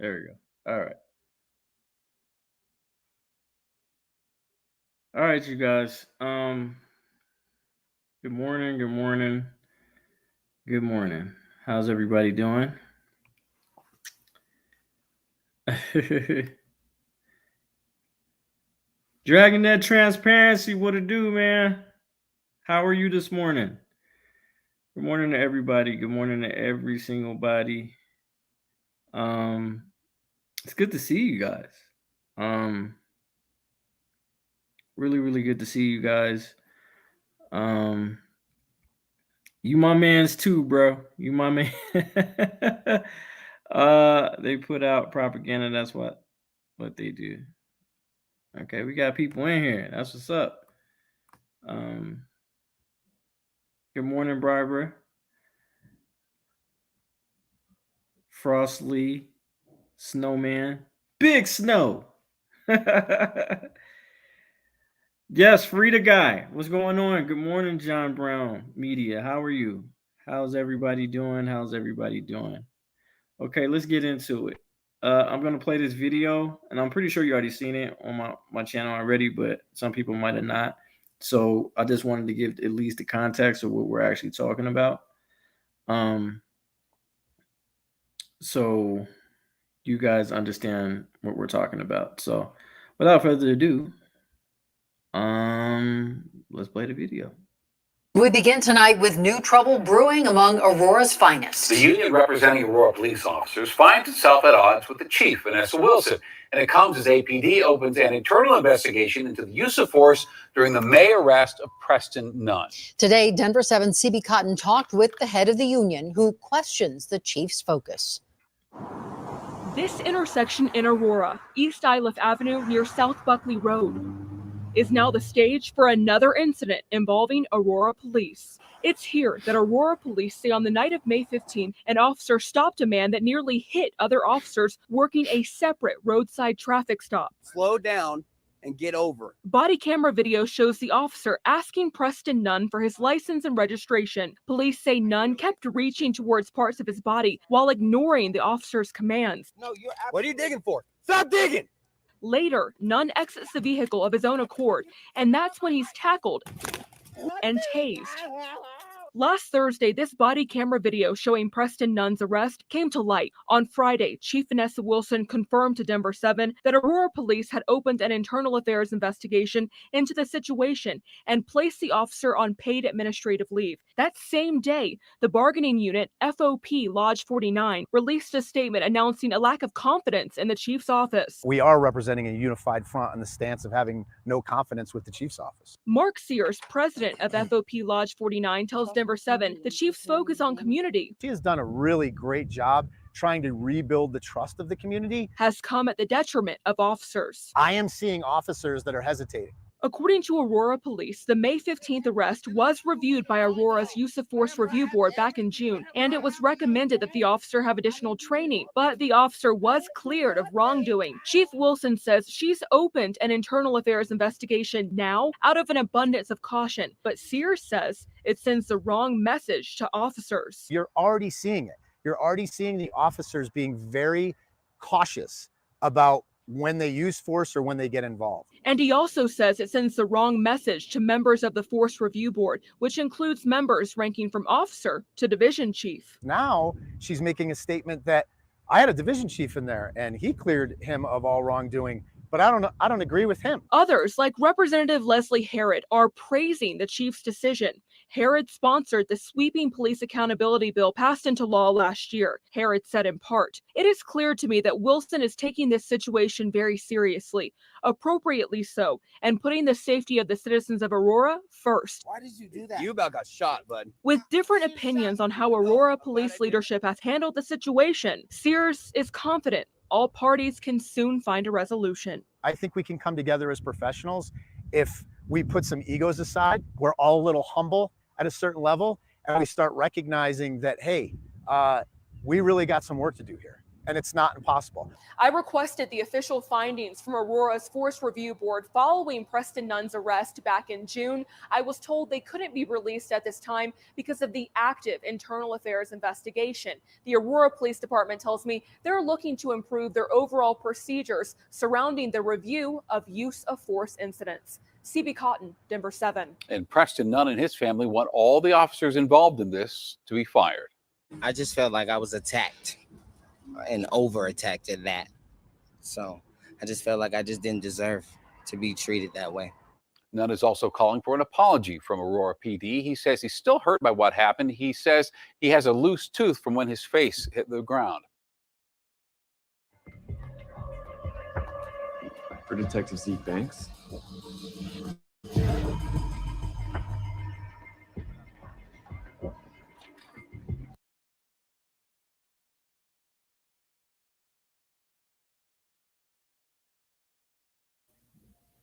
There we go. All right. All right, you guys. Good morning, good morning, good morning. How's everybody doing? Dragging that transparency, what it do, man? How are you this morning? Good morning to everybody. Good morning to every single body. Um, it's good to see you guys. Um, really, really good to see you guys. Um, you my mans too, bro. You my man. They put out propaganda. That's what they do. Okay, we got people in here. That's what's up. Um, good morning, Barbara. Frost Lee, Snowman, Big Snow. Yes, Frida Guy. What's going on? Good morning, John Brown Media. How are you? How's everybody doing? How's everybody doing? Okay, let's get into it. I'm gonna play this video, and I'm pretty sure you already seen it on my channel already, but some people might have not. So I just wanted to give at least the context of what we're actually talking about. So you guys understand what we're talking about. So without further ado, let's play the video. We begin tonight with new trouble brewing among Aurora's finest. The union representing Aurora police officers finds itself at odds with the chief, Vanessa Wilson, and it comes as APD opens an internal investigation into the use of force during the May arrest of Preston Nunn. Today, Denver 7's CB Cotton talked with the head of the union, who questions the chief's focus. This intersection in Aurora, East Iliff Avenue near South Buckley Road, is now the stage for another incident involving Aurora police. It's here that Aurora police say on the night of May 15, an officer stopped a man that nearly hit other officers working a separate roadside traffic stop. Slow down and get over. Body camera video shows the officer asking Preston Nunn for his license and registration. Police say Nunn kept reaching towards parts of his body while ignoring the officer's commands. No, what are you digging for? Stop digging! Later, Nunn exits the vehicle of his own accord, and that's when he's tackled and tased. Last Thursday, this body camera video showing Preston Nunn's arrest came to light. On Friday, Chief Vanessa Wilson confirmed to Denver 7 that Aurora police had opened an internal affairs investigation into the situation and placed the officer on paid administrative leave. That same day, the bargaining unit, FOP Lodge 49, released a statement announcing a lack of confidence in the chief's office. We are representing a unified front on the stance of having no confidence with the chief's office. Mark Sears, president of FOP Lodge 49, tells Denver 7 the chief's focus on community. She has done a really great job trying to rebuild the trust of the community. Has come at the detriment of officers. I am seeing officers that are hesitating. According to Aurora police, the May 15th arrest was reviewed by Aurora's Use of Force Review Board back in June, and it was recommended that the officer have additional training, but the officer was cleared of wrongdoing. Chief Wilson says she's opened an internal affairs investigation now out of an abundance of caution, but Sears says it sends the wrong message to officers. You're already seeing it. You're already seeing the officers being very cautious about when they use force or when they get involved. And he also says it sends the wrong message to members of the Force Review Board, which includes members ranking from officer to division chief. Now she's making a statement that I had a division chief in there and he cleared him of all wrongdoing, but I don't agree with him. Others, like Representative Leslie Herod, are praising the chief's decision. Herod sponsored the sweeping police accountability bill passed into law last year. Herod said in part, "It is clear to me that Wilson is taking this situation very seriously, appropriately so, and putting the safety of the citizens of Aurora first." Why did you do that? You about got shot, bud. With different opinions on how Aurora police leadership has handled the situation, Sears is confident all parties can soon find a resolution. I think we can come together as professionals if we put some egos aside. We're all a little humble at a certain level, and we start recognizing that, hey, we really got some work to do here. and it's not impossible. I requested the official findings from Aurora's Force Review Board following Preston Nunn's arrest back in June. I was told they couldn't be released at this time because of the active internal affairs investigation. The Aurora Police Department tells me they're looking to improve their overall procedures surrounding the review of use of force incidents. CB Cotton, Denver 7. And Preston Nunn and his family want all the officers involved in this to be fired. I just felt like I was attacked and over attacked at that. So I just felt like I just didn't deserve to be treated that way. Nunn is also calling for an apology from Aurora PD. He says he's still hurt by what happened. He says he has a loose tooth from when his face hit the ground. For Detective Zeke Banks.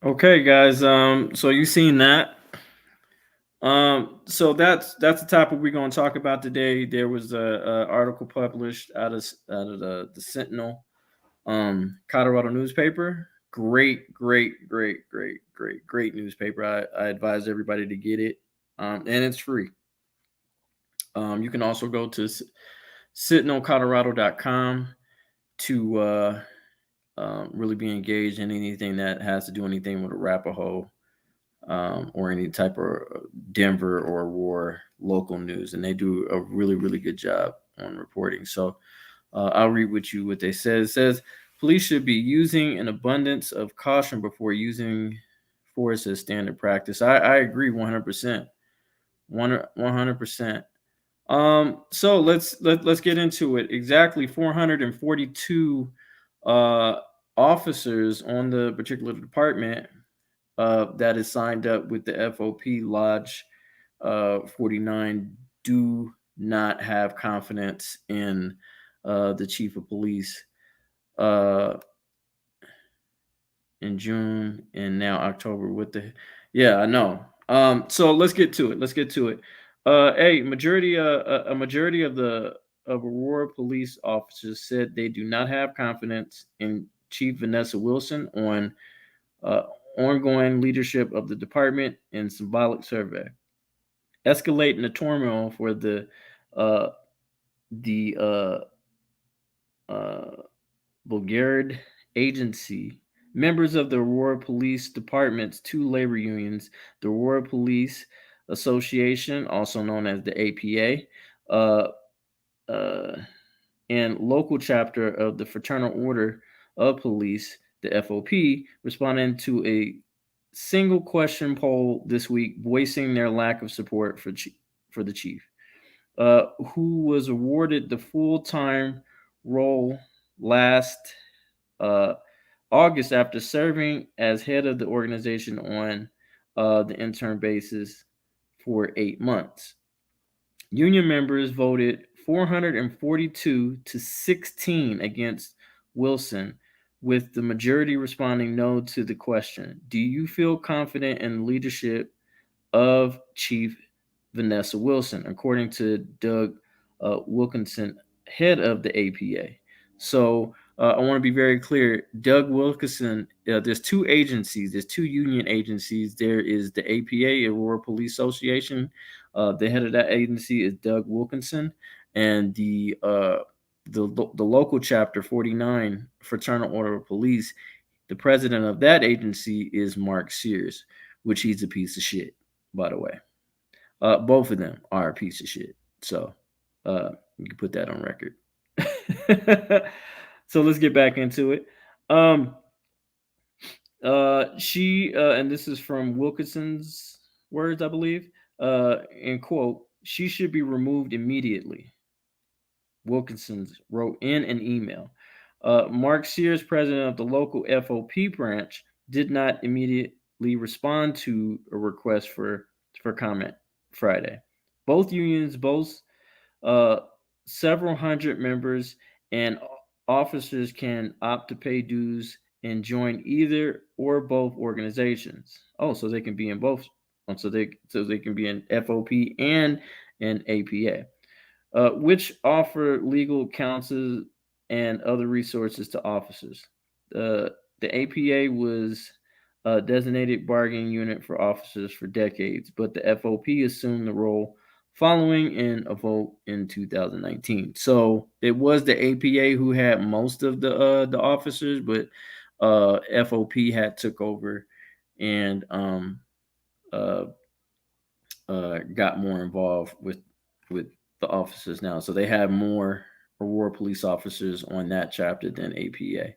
Okay, guys. So you seen that? So that's the topic we're going to talk about today. There was a article published out of the Sentinel, Colorado newspaper. Great newspaper. I advise everybody to get it, and it's free. You can also go to sentinelcolorado.com to really be engaged in anything that has to do anything with Arapahoe or any type of Denver or Aurora local news. And they do a really good job on reporting. So I'll read with you what they said. It says, police should be using an abundance of caution before using force as standard practice. I agree 100%. 100%. So let's get into it. Exactly 442 officers on the particular department that is signed up with the FOP Lodge 49 do not have confidence in the chief of police in June and now October. I know. So let's get to it. A majority of Aurora police officers said they do not have confidence in Chief Vanessa Wilson on ongoing leadership of the department and symbolic survey, escalating the turmoil for the Bulgarian agency. Members of the Aurora Police Department's two labor unions, the Aurora Police Association, also known as the APA, and local chapter of the Fraternal Order of Police, the FOP, responding to a single question poll this week, voicing their lack of support for the chief, who was awarded the full-time role last August after serving as head of the organization on the intern basis for 8 months. Union members voted 442 to 16 against Wilson, with the majority responding no to the question. Do you feel confident in the leadership of Chief Vanessa Wilson, according to Doug Wilkinson, head of the APA? So I want to be very clear. Doug Wilkinson, there's two union agencies. There is the APA, Aurora Police Association. The head of that agency is Doug Wilkinson, and the local chapter 49 Fraternal Order of Police, the president of that agency is Mark Sears, which he's a piece of shit, by the way. Both of them are a piece of shit. So you can put that on record. So let's get back into it. She and this is from Wilkinson's words, I believe. In quote, she should be removed immediately. Wilkinson wrote in an email. Mark Sears, president of the local FOP branch, did not immediately respond to a request for comment Friday. Both unions boast several hundred members, and officers can opt to pay dues and join either or both organizations. Oh, so they can be in both. So they can be in FOP and in APA, which offer legal counsel and other resources to officers. The APA was a designated bargaining unit for officers for decades, but the FOP assumed the role following in a vote in 2019. So it was the APA who had most of the officers, but FOP had took over and uh, got more involved with the officers now. So they have more Aurora police officers on that chapter than APA.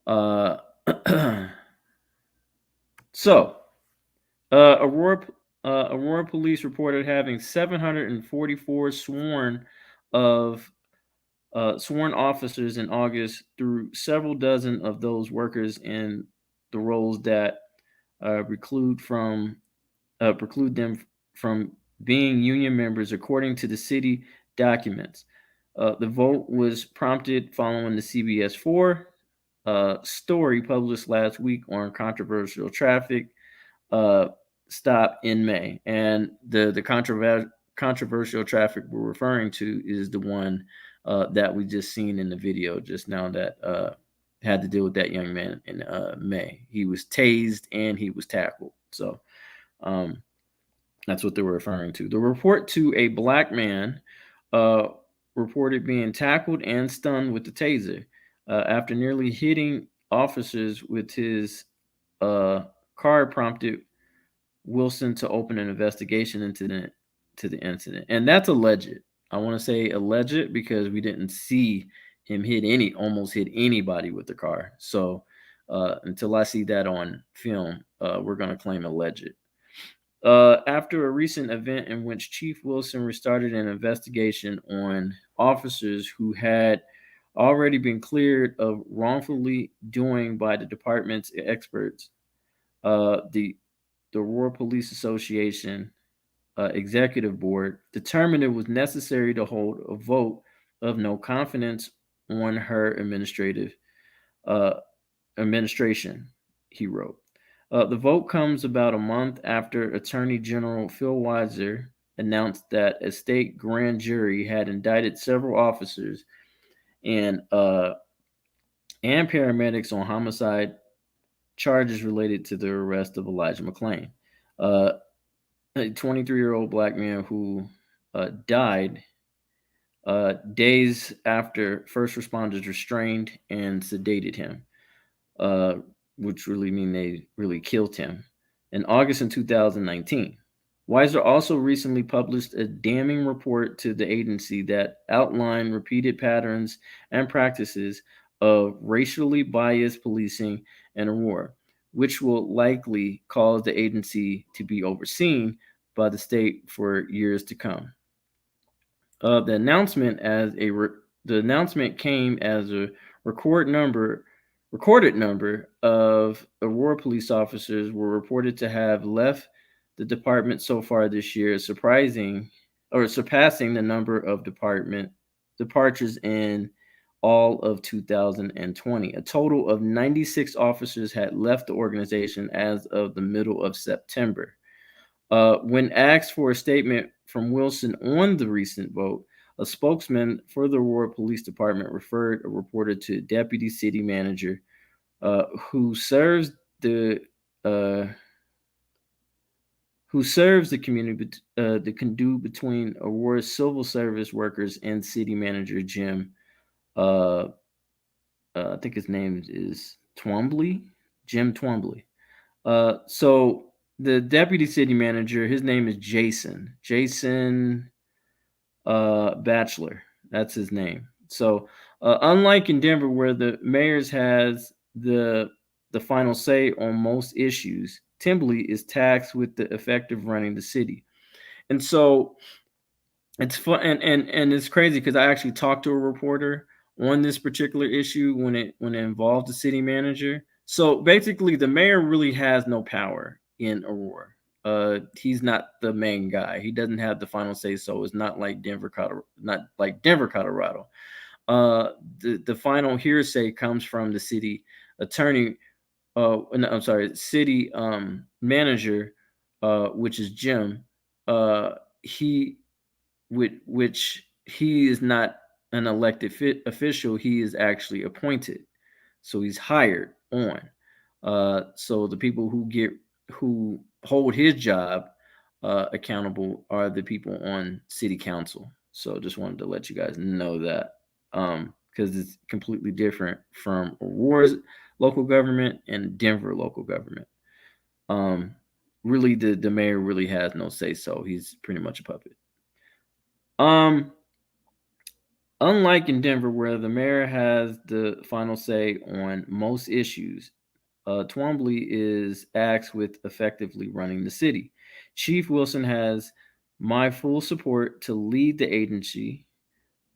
Uh, so Aurora police reported having 744 of sworn officers in August, through several dozen of those workers in the roles that preclude them from being union members, according to the city documents. The vote was prompted following the CBS 4 story published last week on controversial traffic stop in May, and the controversial traffic we're referring to is the one that we just seen in the video just now that had to deal with that young man in May. He was tased and he was tackled. So that's what they were referring to. The report to a black man reported being tackled and stunned with the taser after nearly hitting officers with his car, prompted Wilson to open an investigation into the incident. And that's alleged. I want to say alleged because we didn't see him almost hit anybody with the car. So until I see that on film, we're going to claim alleged. After a recent event in which Chief Wilson restarted an investigation on officers who had already been cleared of wrongfully doing by the department's experts, the Aurora Police Association Executive Board determined it was necessary to hold a vote of no confidence on her administration, he wrote. The vote comes about a month after Attorney General Phil Weiser announced that a state grand jury had indicted several officers and paramedics on homicide charges related to the arrest of Elijah McClain, a 23-year-old black man who died days after first responders restrained and sedated him, which really mean they really killed him, in August in 2019. Weiser also recently published a damning report to the agency that outlined repeated patterns and practices of racially biased policing in Aurora, which will likely cause the agency to be overseen by the state for years to come. The announcement came as a recorded number of Aurora police officers were reported to have left the department so far this year, surpassing the number of department departures in all of 2020. A total of 96 officers had left the organization as of the middle of September. When asked for a statement from Wilson on the recent vote, a spokesman for the Aurora Police Department referred a reporter to Deputy City Manager, who serves the community, the conduit between Aurora's civil service workers and City Manager Jim. I think his name is Jim Twombly. So the Deputy City Manager, his name is Jason Batchelor. That's his name. So unlike in Denver, where the mayor's has the final say on most issues, Twombly is tasked with the effective running the city. And so it's fun and it's crazy because I actually talked to a reporter on this particular issue when it involved the city manager. So basically, the mayor really has no power in Aurora. He's not the main guy. He doesn't have the final say. So it's not like Denver, Colorado. The final hearsay comes from the city attorney. City manager, which is Jim. Which he is not an elected official. He is actually appointed, so he's hired on. So the people who hold his job accountable are the people on city council. So just wanted to let you guys know that, because it's completely different from Aurora's local government and Denver local government. Really, the mayor really has no say so. He's pretty much a puppet. Um, Unlike in Denver, where the mayor has the final say on most issues, Twombly is tasked with effectively running the city. Chief Wilson has my full support to lead the agency,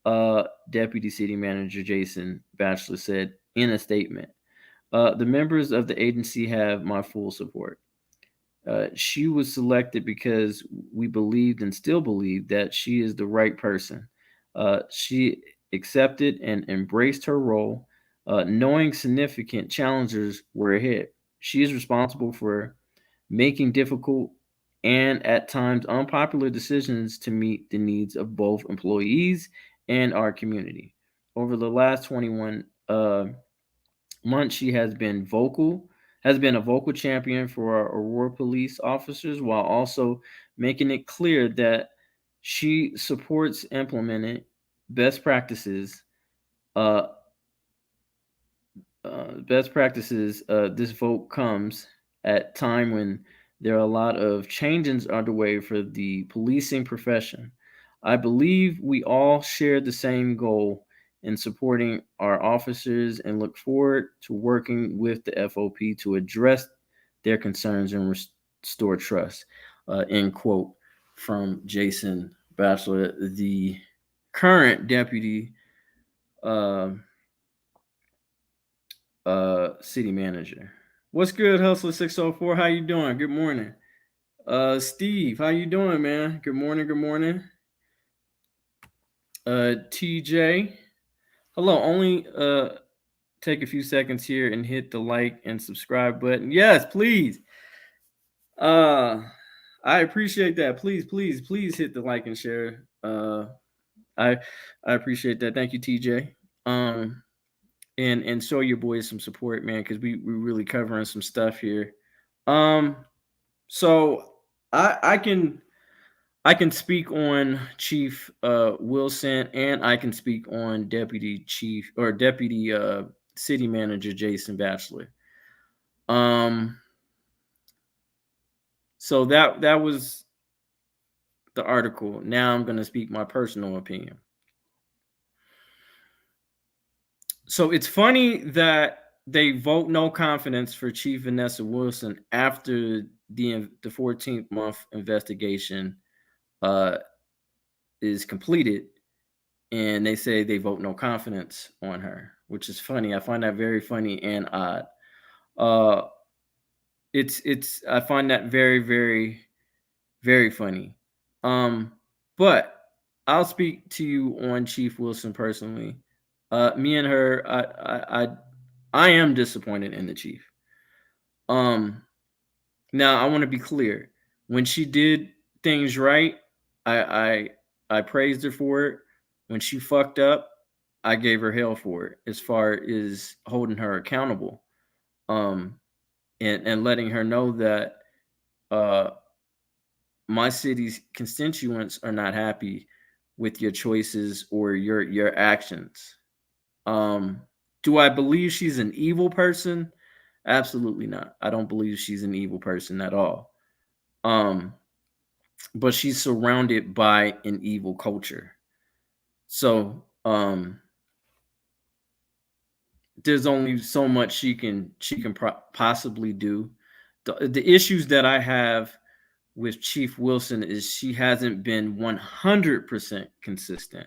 Deputy City Manager Jason Batchelor said in a statement. The members of the agency have my full support. She was selected because we believed and still believe that she is the right person. She accepted and embraced her role, knowing significant challenges were ahead. She is responsible for making difficult and at times unpopular decisions to meet the needs of both employees and our community. Over the last 21 months, she has been a vocal champion for our Aurora police officers while also making it clear that she supports implementing best practices. Uh, this vote comes at time when there are a lot of changes underway for the policing profession. I believe we all share the same goal in supporting our officers and look forward to working with the FOP to address their concerns and restore trust. End quote from Jason Batchelor, the current deputy uh, city manager. What's good, Hustler 604? How you doing? Good morning. Steve, how you doing, man? Good morning, good morning. TJ. Hello, only take a few seconds here and hit the like and subscribe button. Yes, please. I appreciate that. Please hit the like and share. I appreciate that. Thank you, TJ. And show your boys some support, man, because we really covering some stuff here. So I can speak on Chief Wilson, and I can speak on Deputy City Manager Jason Batchelor. So that was the article. Now I'm going to speak my personal opinion. So it's funny that they vote no confidence for Chief Vanessa Wilson after the 14th month investigation is completed, and they say they vote no confidence on her, which is funny. I find that very funny and odd. It's I find that very, very, very funny. But I'll speak to you on Chief Wilson personally. Me and her, I am disappointed in the chief. Now I want to be clear. When she did things right, I praised her for it. When she fucked up, I gave her hell for it. As far as holding her accountable, and letting her know that my city's constituents are not happy with your choices or your actions. Do I believe she's an evil person? Absolutely not. I don't believe she's an evil person at all. But she's surrounded by an evil culture. So, there's only so much she can possibly do. The issues that I have with Chief Wilson is she hasn't been 100% consistent.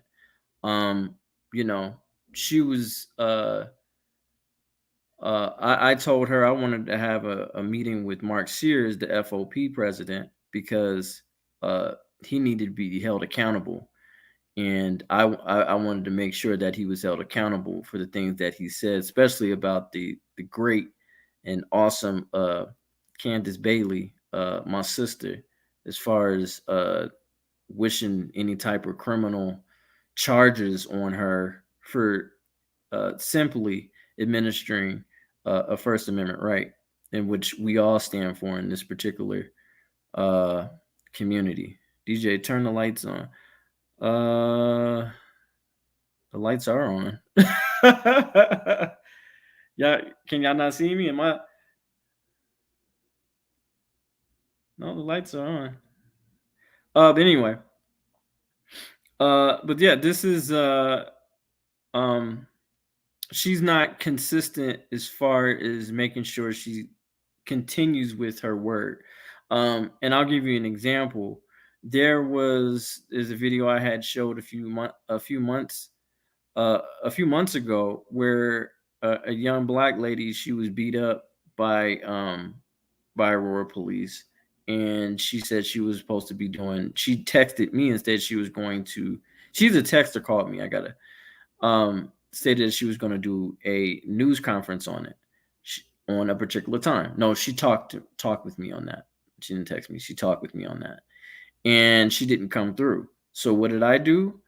You know, she was I told her I wanted to have a meeting with Mark Sears, the FOP president, because he needed to be held accountable. And I wanted to make sure that he was held accountable for the things that he said, especially about the great and awesome Candace Bailey, my sister, as far as wishing any type of criminal, charges on her for simply administering a First Amendment right, in which we all stand for in this particular community. DJ, turn the lights on. The lights are on. Yeah, can y'all not see me? No, the lights are on. But anyway, but yeah, this is she's not consistent as far as making sure she continues with her word. And I'll give you an example. There's a video I had showed a few months ago where a young black lady, she was beat up by Aurora police, and she said she was supposed to be doing. She texted me instead. She was going to. She's a texter. Called me. I gotta stated she was going to do a news conference on it on a particular time. No, she talked with me on that. She didn't text me. She talked with me on that, and she didn't come through. So what did I do?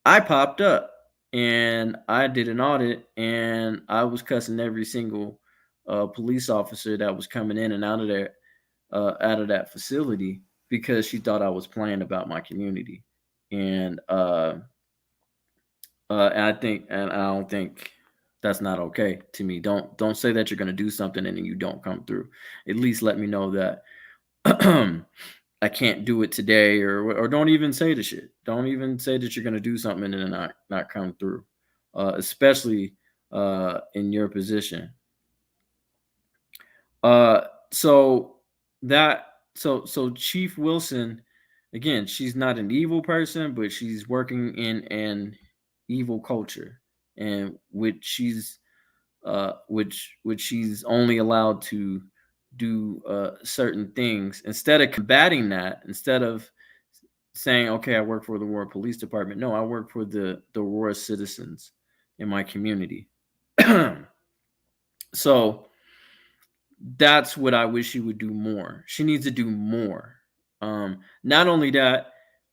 I popped up and I did an audit, and I was cussing every single police officer that was coming in and out of there, out of that facility, because she thought I was playing about my community. And and I don't think that's not okay to me. Don't say that you're going to do something and then you don't come through. At least let me know that I can't do it today, or don't even say the shit. Don't even say that you're going to do something and then not come through, especially in your position. So Chief Wilson, again, she's not an evil person, but she's working in an evil culture, and which she's only allowed to do certain things. Instead of combating that, instead of saying, okay, I work for the Aurora Police Department, no, I work for the Aurora citizens in my community. So that's what I wish she would do more. She needs to do more. Not only that,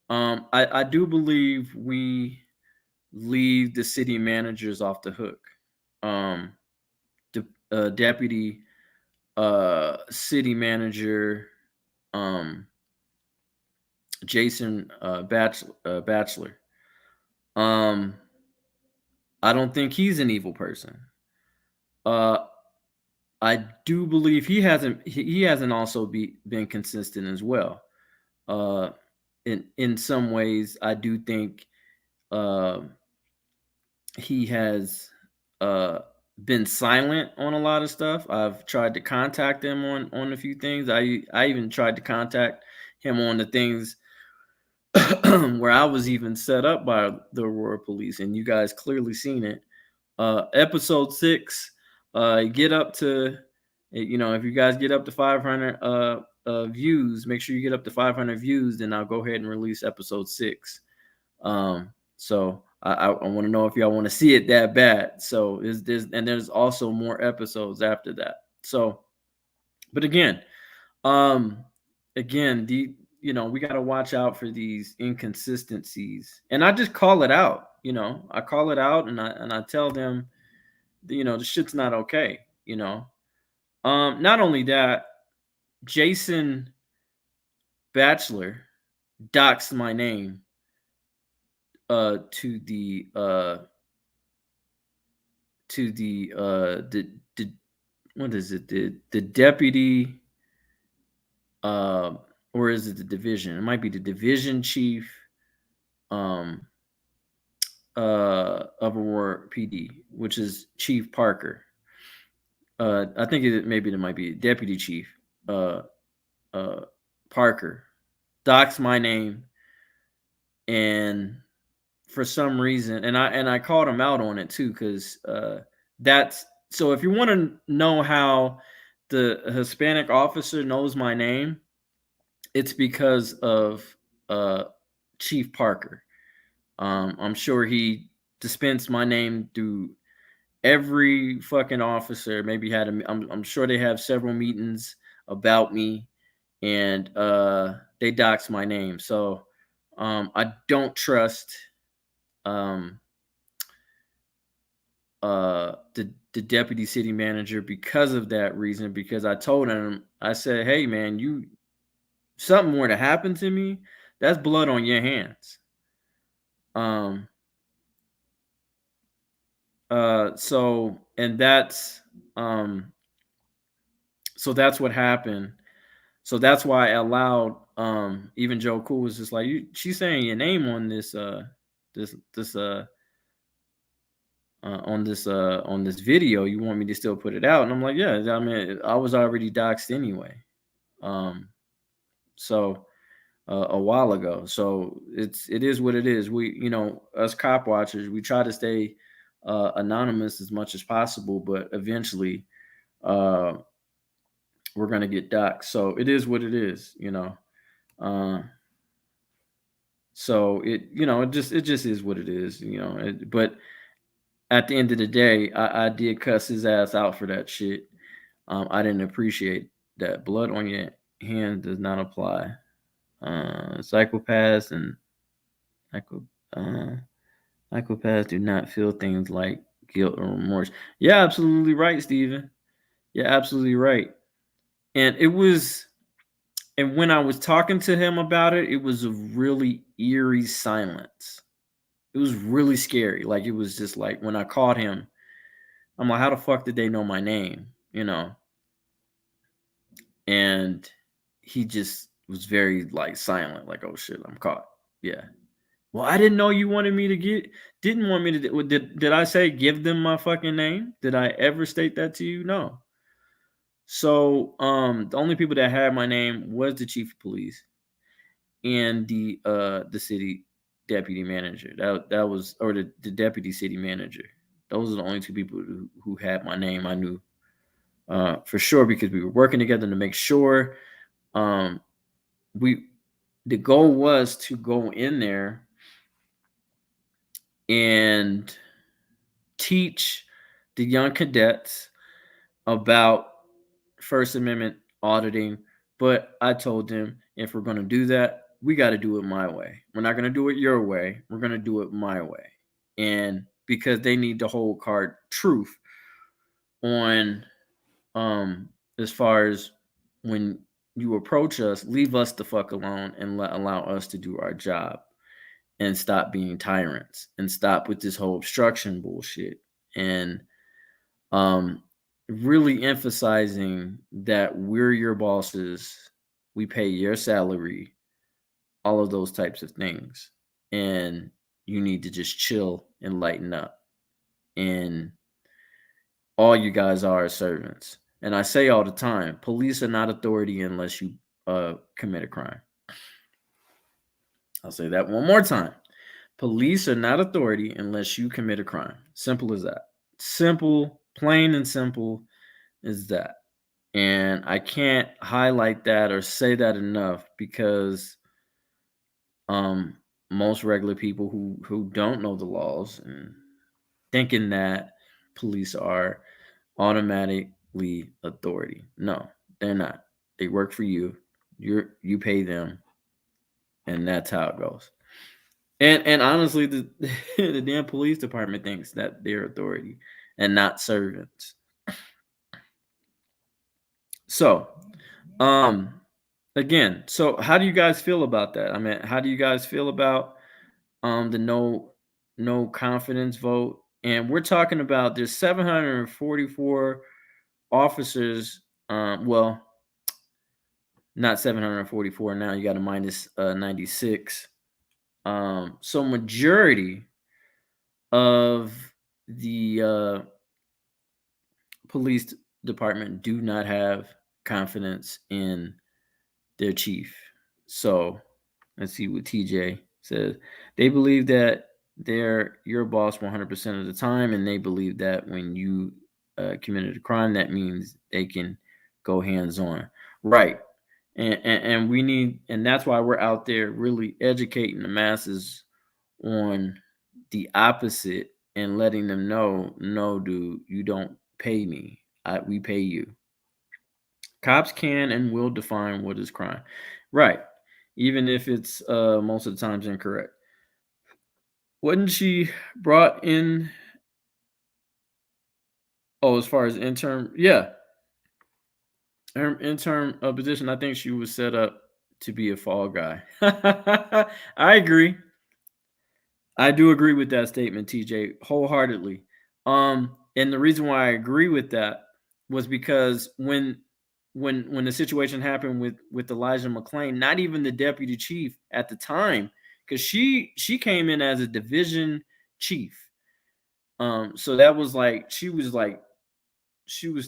I do believe we leave the city managers off the hook. Deputy city manager Jason Bachelor. I don't think he's an evil person. I do believe he hasn't also been consistent as well. In some ways, I do think he has been silent on a lot of stuff. I've tried to contact him on a few things. I even tried to contact him on the things where I was even set up by the Aurora police, and you guys clearly seen it. Episode 6, get up to, if you guys get up to 500 views, make sure you get up to 500 views, then I'll go ahead and release episode 6. So I want to know if y'all want to see it that bad. So there's also more episodes after that. So, but again, we got to watch out for these inconsistencies, and I just call it out. I call it out, and I tell them, the shit's not okay. Not only that, Jason Bachelor doxed my name to the what is it, the deputy, or is it the division? It might be the division chief of Aurora PD, which is Chief Parker. I think maybe it might be Deputy Chief Parker doxed my name, and for some reason, and I called him out on it too, because that's so. If you want to know how the Hispanic officer knows my name, it's because of Chief Parker. I'm sure he dispensed my name through every fucking officer. Maybe I'm sure they have several meetings about me, and they dox my name. So I don't trust the deputy city manager because of that reason, because I told him, I said, hey man, you something were to happen to me, that's blood on your hands. So and that's so that's what happened. So that's why I allowed even Joe Cool was just like, she's saying your name on this on this video. You want me to still put it out? And I'm like, yeah, I mean, I was already doxxed anyway. So a while ago. So it is what it is. We, you know, us cop watchers, we try to stay anonymous as much as possible, but eventually we're gonna get doxxed. So it is what it is, you know. So it, you know, it just is what it is, you know. But at the end of the day, I did cuss his ass out for that shit. I didn't appreciate that. Blood on your hand does not apply. Psychopaths and psychopaths do not feel things like guilt or remorse. Yeah, absolutely right, Steven. Yeah, absolutely right. And it was, and when I was talking to him about it, it was a really eerie silence. It was really scary. Like, it was just like when I called him, I'm like, how the fuck did they know my name? You know? And he just was very like silent, like, oh shit, I'm caught. Yeah. Well, I didn't know you wanted me to didn't want me to, did I say give them my fucking name? Did I ever state that to you? No. So the only people that had my name was the chief of police and the city deputy manager. That was, or the deputy city manager. Those are the only two people who had my name. I knew for sure, because we were working together to make sure the goal was to go in there and teach the young cadets about First Amendment auditing. But I told them, if we're going to do that, we got to do it my way. We're not going to do it your way. We're going to do it my way. And because they need to hold card truth on as far as when you approach us, leave us the fuck alone and allow us to do our job and stop being tyrants and stop with this whole obstruction bullshit. And really emphasizing that we're your bosses, we pay your salary, all of those types of things. And you need to just chill and lighten up. And all you guys are servants. And I say all the time, police are not authority unless you commit a crime. I'll say that one more time. Police are not authority unless you commit a crime. Simple as that. Simple, plain and simple as that. And I can't highlight that or say that enough, because most regular people who don't know the laws and thinking that police are automatically authority. No, they're not. They work for you. You pay them, and that's how it goes. And honestly, the the damn police department thinks that they're authority and not servants. So, again, so how do you guys feel about that? I mean, how do you guys feel about the no confidence vote? And we're talking about there's 744 officers. Well, not 744 now. You got a minus 96. So majority of the police department do not have confidence in their chief. So let's see what TJ says. They believe that they're your boss 100% of the time, and they believe that when you committed a crime, that means they can go hands on. Right. And we need, and that's why we're out there really educating the masses on the opposite and letting them know, no, dude, you don't pay me. We pay you. Cops can and will define what is crime. Right. Even if it's most of the times incorrect. Wasn't she brought in? Oh, as far as intern, yeah, her intern position. I think she was set up to be a fall guy. I agree. I do agree with that statement, TJ, wholeheartedly. And the reason why I agree with that was because when the situation happened with Elijah McClain, not even the deputy chief at the time, because she came in as a division chief. So that was like she was like 2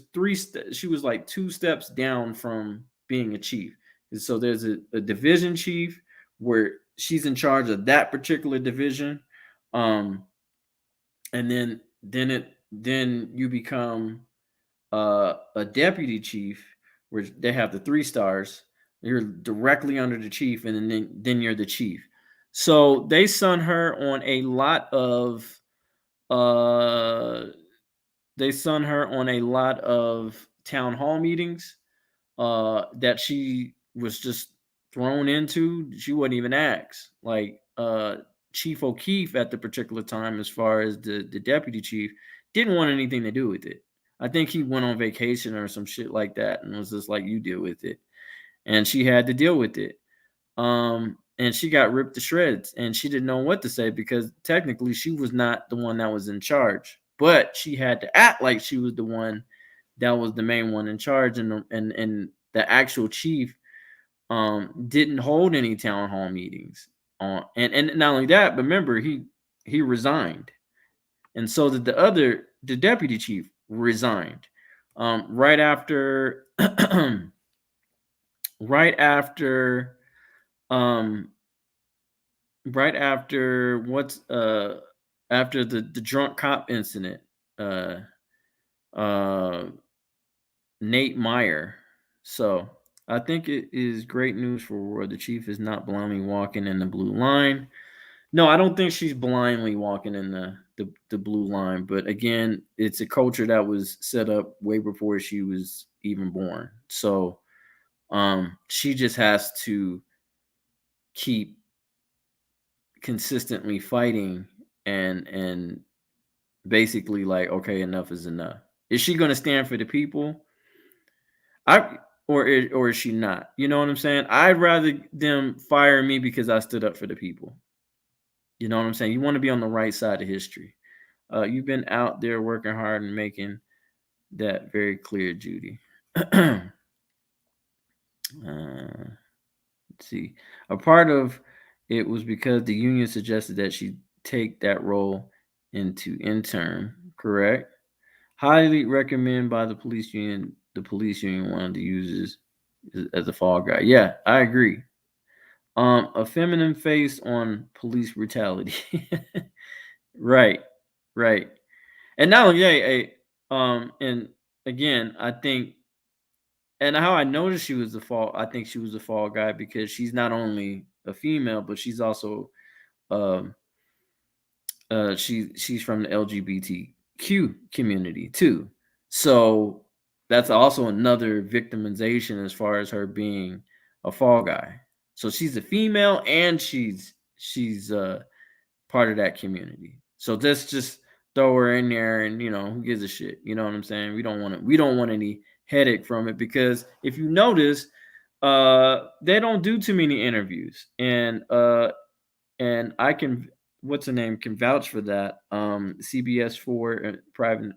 steps down from being a chief. And so there's a division chief where she's in charge of that particular division. Um, and then you become a deputy chief where they have the 3 stars. You're directly under the chief, and then you're the chief. So they sent her on a lot of uh town hall meetings that she was just thrown into. She wasn't even asked. Like Chief O'Keefe at the particular time, as far as the deputy chief, didn't want anything to do with it. I think he went on vacation or some shit like that and was just like, you deal with it. And she had to deal with it. And she got ripped to shreds, and she didn't know what to say because technically she was not the one that was in charge, but she had to act like she was the one that was the main one in charge. And the actual chief didn't hold any town hall meetings and not only that, but remember, he resigned, and so did the deputy chief resigned right after right after um right after after the drunk cop incident. uh uh Nate Meyer. So I think it is great news for Aurora. The chief is not blindly walking in the blue line. No, I don't think she's blindly walking in the blue line. But again, it's a culture that was set up way before she was even born. So she just has to keep consistently fighting and basically like, okay, enough is enough. Is she going to stand for the people? Or is she not? You know what I'm saying? I'd rather them fire me because I stood up for the people. You know what I'm saying? You want to be on the right side of history. You've been out there working hard and making that very clear, Judy. Let's see. A part of it was because the union suggested that she take that role into intern, correct? Highly recommend by the police union. The police union wanted to use this as a fall guy. Yeah, I agree. A feminine face on police brutality. Right, right. And not only that, and again, I think, and how I noticed she was the fall, I think she was a fall guy because she's not only a female, but she's also um she's from the LGBTQ community too. So that's also another victimization as far as her being a fall guy. So she's a female and she's part of that community. So let's just throw her in there, and who gives a shit? You know what I'm saying? We don't want any headache from it, because if you notice, they don't do too many interviews, and I can, what's the name, can vouch for that. CBS4 private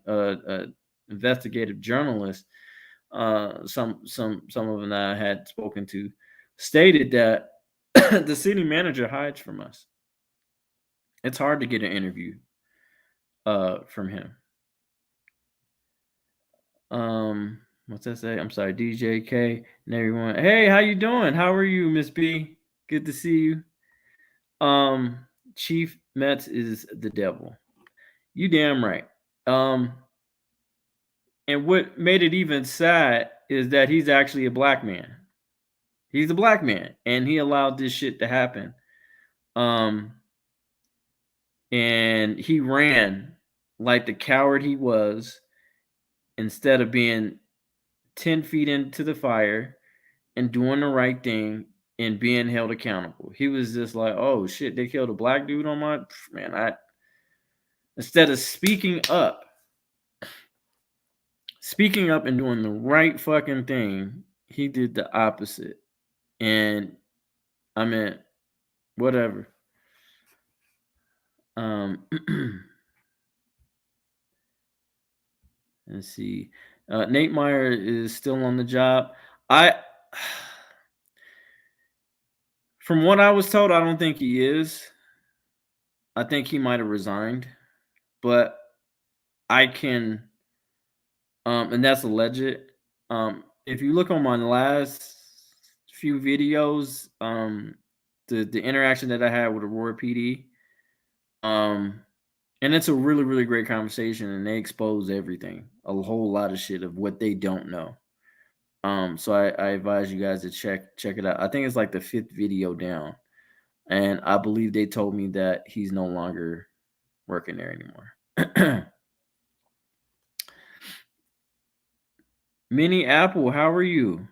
investigative journalist, some of them that I had spoken to, stated that the city manager hides from us. It's hard to get an interview from him. What's that say? I'm sorry, DJ K and everyone. Hey, how you doing? How are you, Miss B? Good to see you. Chief Metz is the devil. You damn right. And what made it even sad is that he's actually a black man. He's a black man, and he allowed this shit to happen. And he ran like the coward he was, instead of being 10 feet into the fire and doing the right thing and being held accountable. He was just like, oh shit, they killed a black dude on my man. Instead of speaking up and doing the right fucking thing, he did the opposite. And I mean, whatever. Let's see. Nate Meyer is still on the job. From what I was told, I don't think he is. I think he might have resigned, but I can, and that's alleged. If you look on my last few videos, the interaction that I had with Aurora PD, and it's a really, really great conversation, and they expose everything, a whole lot of shit of what they don't know. So I advise you guys to check it out. I think it's like the 5th video down, and I believe they told me that he's no longer working there anymore. Minnie Apple, how are you?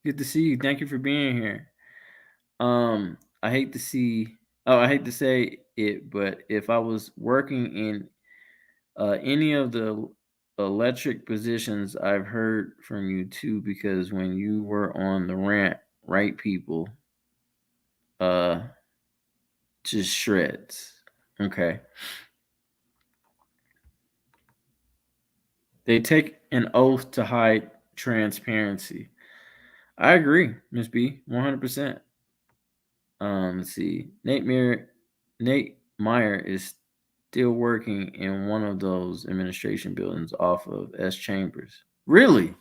Good to see you. Thank you for being here. I hate to say it, but if I was working in any of the electric positions, I've heard from you too, because when you were on the rant, right people, just shreds. Okay. They take an oath to hide transparency. I agree, Miss B, 100%. Let's see. Nate Meyer is still working in one of those administration buildings off of S Chambers. Really?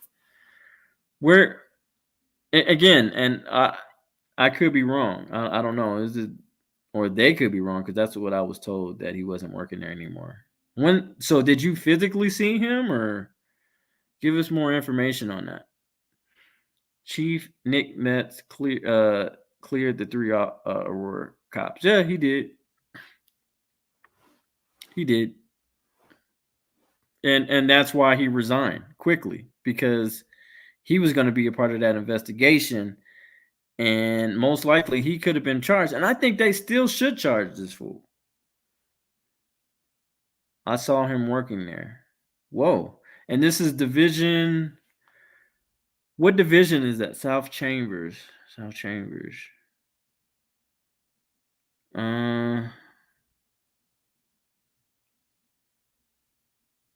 Where? Again, and I could be wrong. I don't know. Is it, or they could be wrong, because that's what I was told, that he wasn't working there anymore. So did you physically see him, or give us more information on that? Chief Nick Metz cleared the 3 Aurora cops. Yeah, he did. He did. And that's why he resigned quickly, because he was going to be a part of that investigation, and most likely he could have been charged. And I think they still should charge this fool. I saw him working there. Whoa. And this is division. What division is that? South Chambers. South Chambers.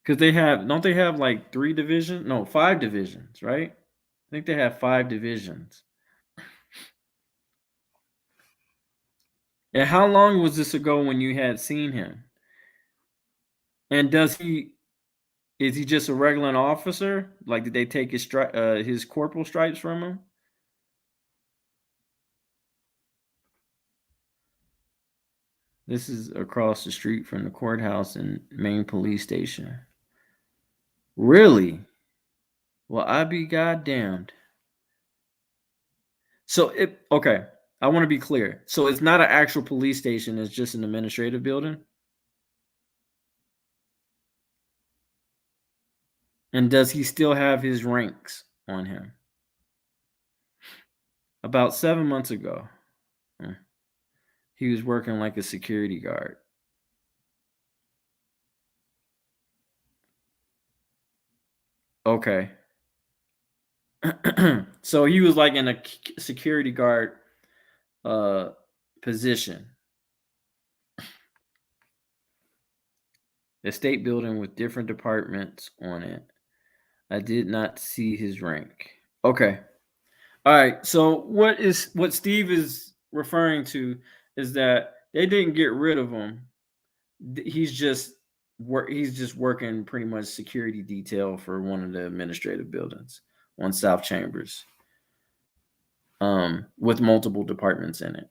Because don't they have like 3 divisions? No, 5 divisions, right? I think they have 5 divisions. And how long was this ago when you had seen him? And is he just a regular officer? Like, did they take his corporal stripes from him? This is across the street from the courthouse and main police station. Really? Well, I be goddamned. So okay. I want to be clear. So it's not an actual police station. It's just an administrative building. And does he still have his ranks on him? About 7 months ago, he was working like a security guard. Okay. So he was like in a security guard position. A state building with different departments on it. I did not see his rank. Okay. All right. So what Steve is referring to is that they didn't get rid of him. He's just working pretty much security detail for one of the administrative buildings on South Chambers. With multiple departments in it.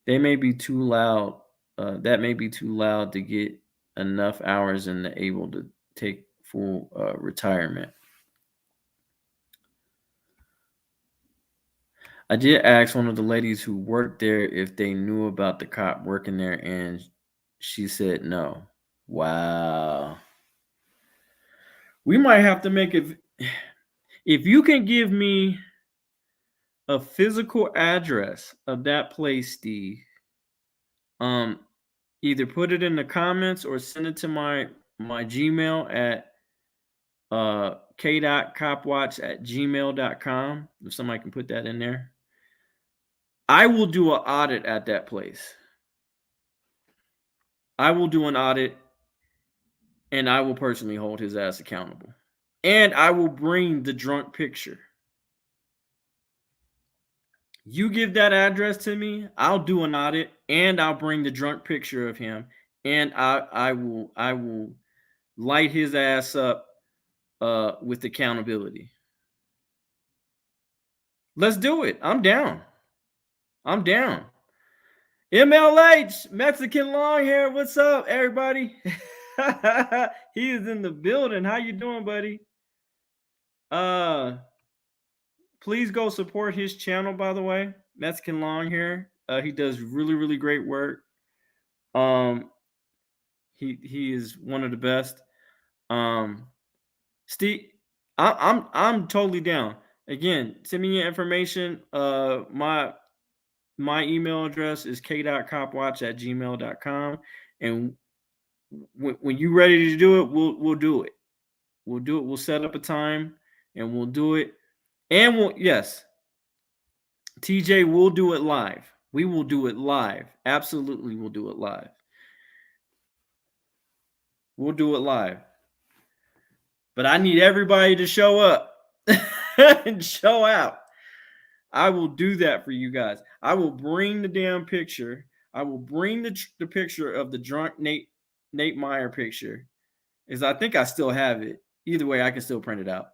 They may be too loud. That may be too loud to get enough hours and able to take full retirement. I did ask one of the ladies who worked there if they knew about the cop working there, and she said no. Wow. We might have to make it. If you can give me a physical address of that place, Steve, either put it in the comments or send it to my Gmail at k.copwatch@gmail.com. If somebody can put that in there, I will do an audit at that place. I will do an audit, and I will personally hold his ass accountable. And I will bring the drunk picture. You give that address to me, I'll do an audit, and I'll bring the drunk picture of him, and I will light his ass up with accountability. Let's do it. I'm down. MLH, Mexican long hair. What's up, everybody? He is in the building. How you doing, buddy? Please go support his channel, by the way. Mexican long hair. He does really, really great work. He is one of the best. Steve, I'm totally down. Again, send me your information. My email address is k.copwatch@gmail.com. And when you're ready to do it, we'll do it. We'll do it. We'll set up a time and we'll do it. And yes, TJ, we'll do it live. We will do it live. Absolutely, we'll do it live. We'll do it live. But I need everybody to show up and show out. I will do that for you guys. I will bring the damn picture. I will bring the picture of the drunk Nate Meyer picture. I think I still have it. Either way, I can still print it out.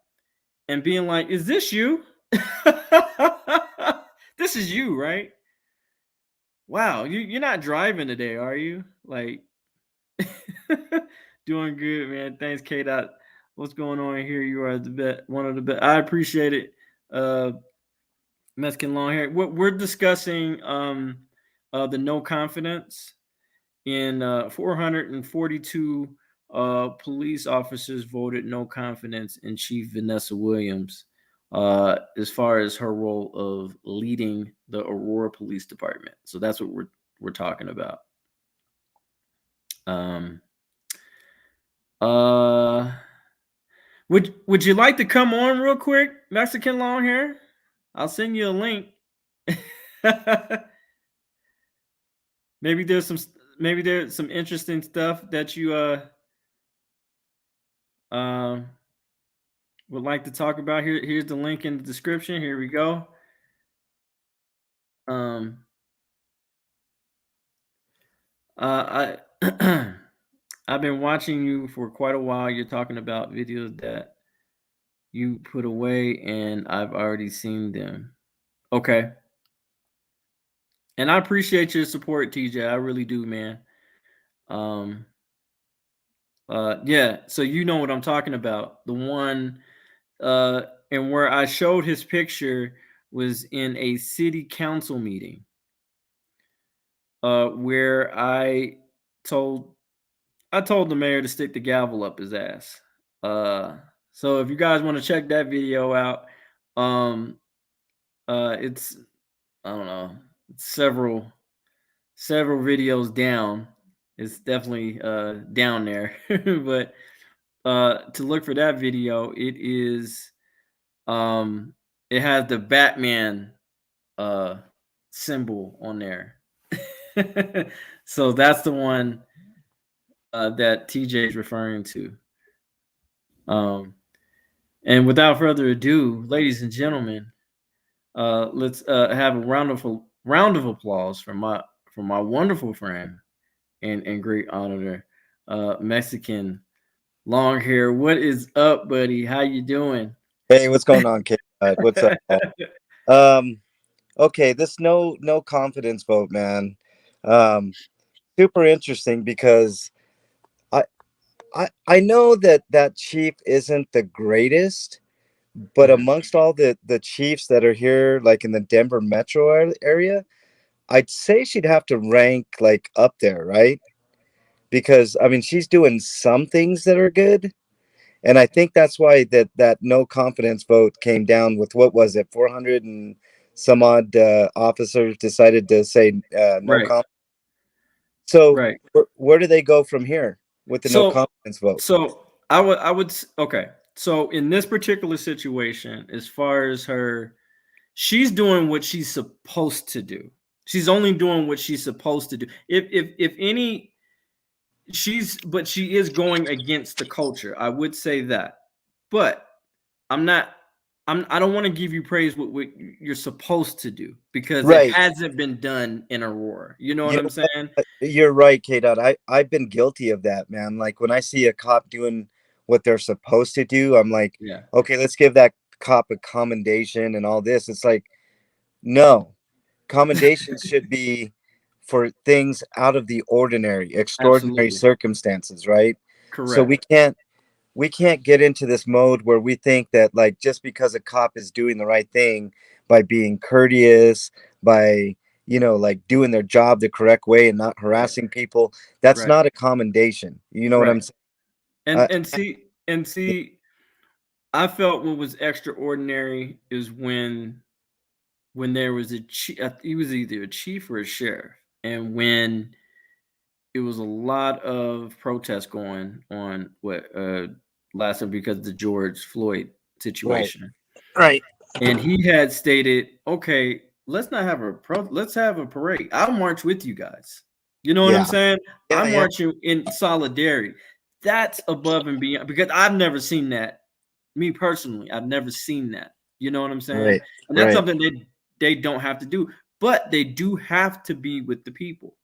And being like, is this you? This is you, right? Wow, you're not driving today, are you? Like, doing good, man. Thanks, K. Dot. What's going on here? You are the best, one of the best. I appreciate it. Mexican long hair. We're discussing the no confidence in 442 police officers voted no confidence in Chief Vanessa Williams as far as her role of leading the Aurora Police Department. So that's what we're talking about. Would you like to come on real quick, Mexican long hair? I'll send you a link. Maybe there's some interesting stuff that you would like to talk about. Here's the link in the description. Here we go. I've been watching you for quite a while. You're talking about videos that you put away, and I've already seen them. Okay. And I appreciate your support, TJ. I really do, man. Yeah, so you know what I'm talking about. The one and where I showed his picture was in a city council meeting. Where I told the mayor to stick the gavel up his ass. So if you guys want to check that video out, it's, I don't know, several videos down. It's definitely down there. But to look for that video, it is it has the Batman symbol on there. So that's the one that TJ is referring to. And without further ado, ladies and gentlemen, let's have a round of applause for my wonderful friend and great auditor, Mexican long hair. What is up, buddy? How you doing? Hey, what's going on, kid? What's up? Okay, this no confidence vote, man. Super interesting because I know that chief isn't the greatest, but amongst all the chiefs that are here, like in the Denver metro area, I'd say she'd have to rank like up there, right? Because I mean, she's doing some things that are good, and I think that's why that no confidence vote came down with, what was it, 407 some odd officers decided to say no Right. comment. So Right. where do they go from here with the no So confidence vote? so I would okay. So in this particular situation, as far as her, she's doing what she's supposed to do. She's only doing what she's supposed to do. If any, but she is going against the culture. I would say that. But I'm not I don't want to give you praise what you're supposed to do because it Right. hasn't been done in Aurora. You know what You I'm know saying? what? You're right, K. Dot. I've been guilty of that, man. Like when I see a cop doing what they're supposed to do, I'm like, Yeah. okay, let's give that cop a commendation and all this. It's like, no, commendations should be for things out of the ordinary, extraordinary Absolutely. circumstances, right? So Correct. we can't get into this mode where we think that like just because a cop is doing the right thing by being courteous, by like doing their job the correct way and not Right. harassing people, that's Right. not a commendation. You know what I'm Right. saying? And see, I felt what was extraordinary is when there was a chief. He was either a chief or a sheriff, and when it was a lot of protests going on what last time because of the George Floyd situation. Right. And he had stated, okay, let's not have let's have a parade. I'll march with you guys. You know what I'm Yeah. saying? Yeah, I'm yeah. marching in solidarity. That's above and beyond because I've never seen that. Me personally, I've never seen that. You know what I'm saying? Right. And that's Right. something they don't have to do, but they do have to be with the people.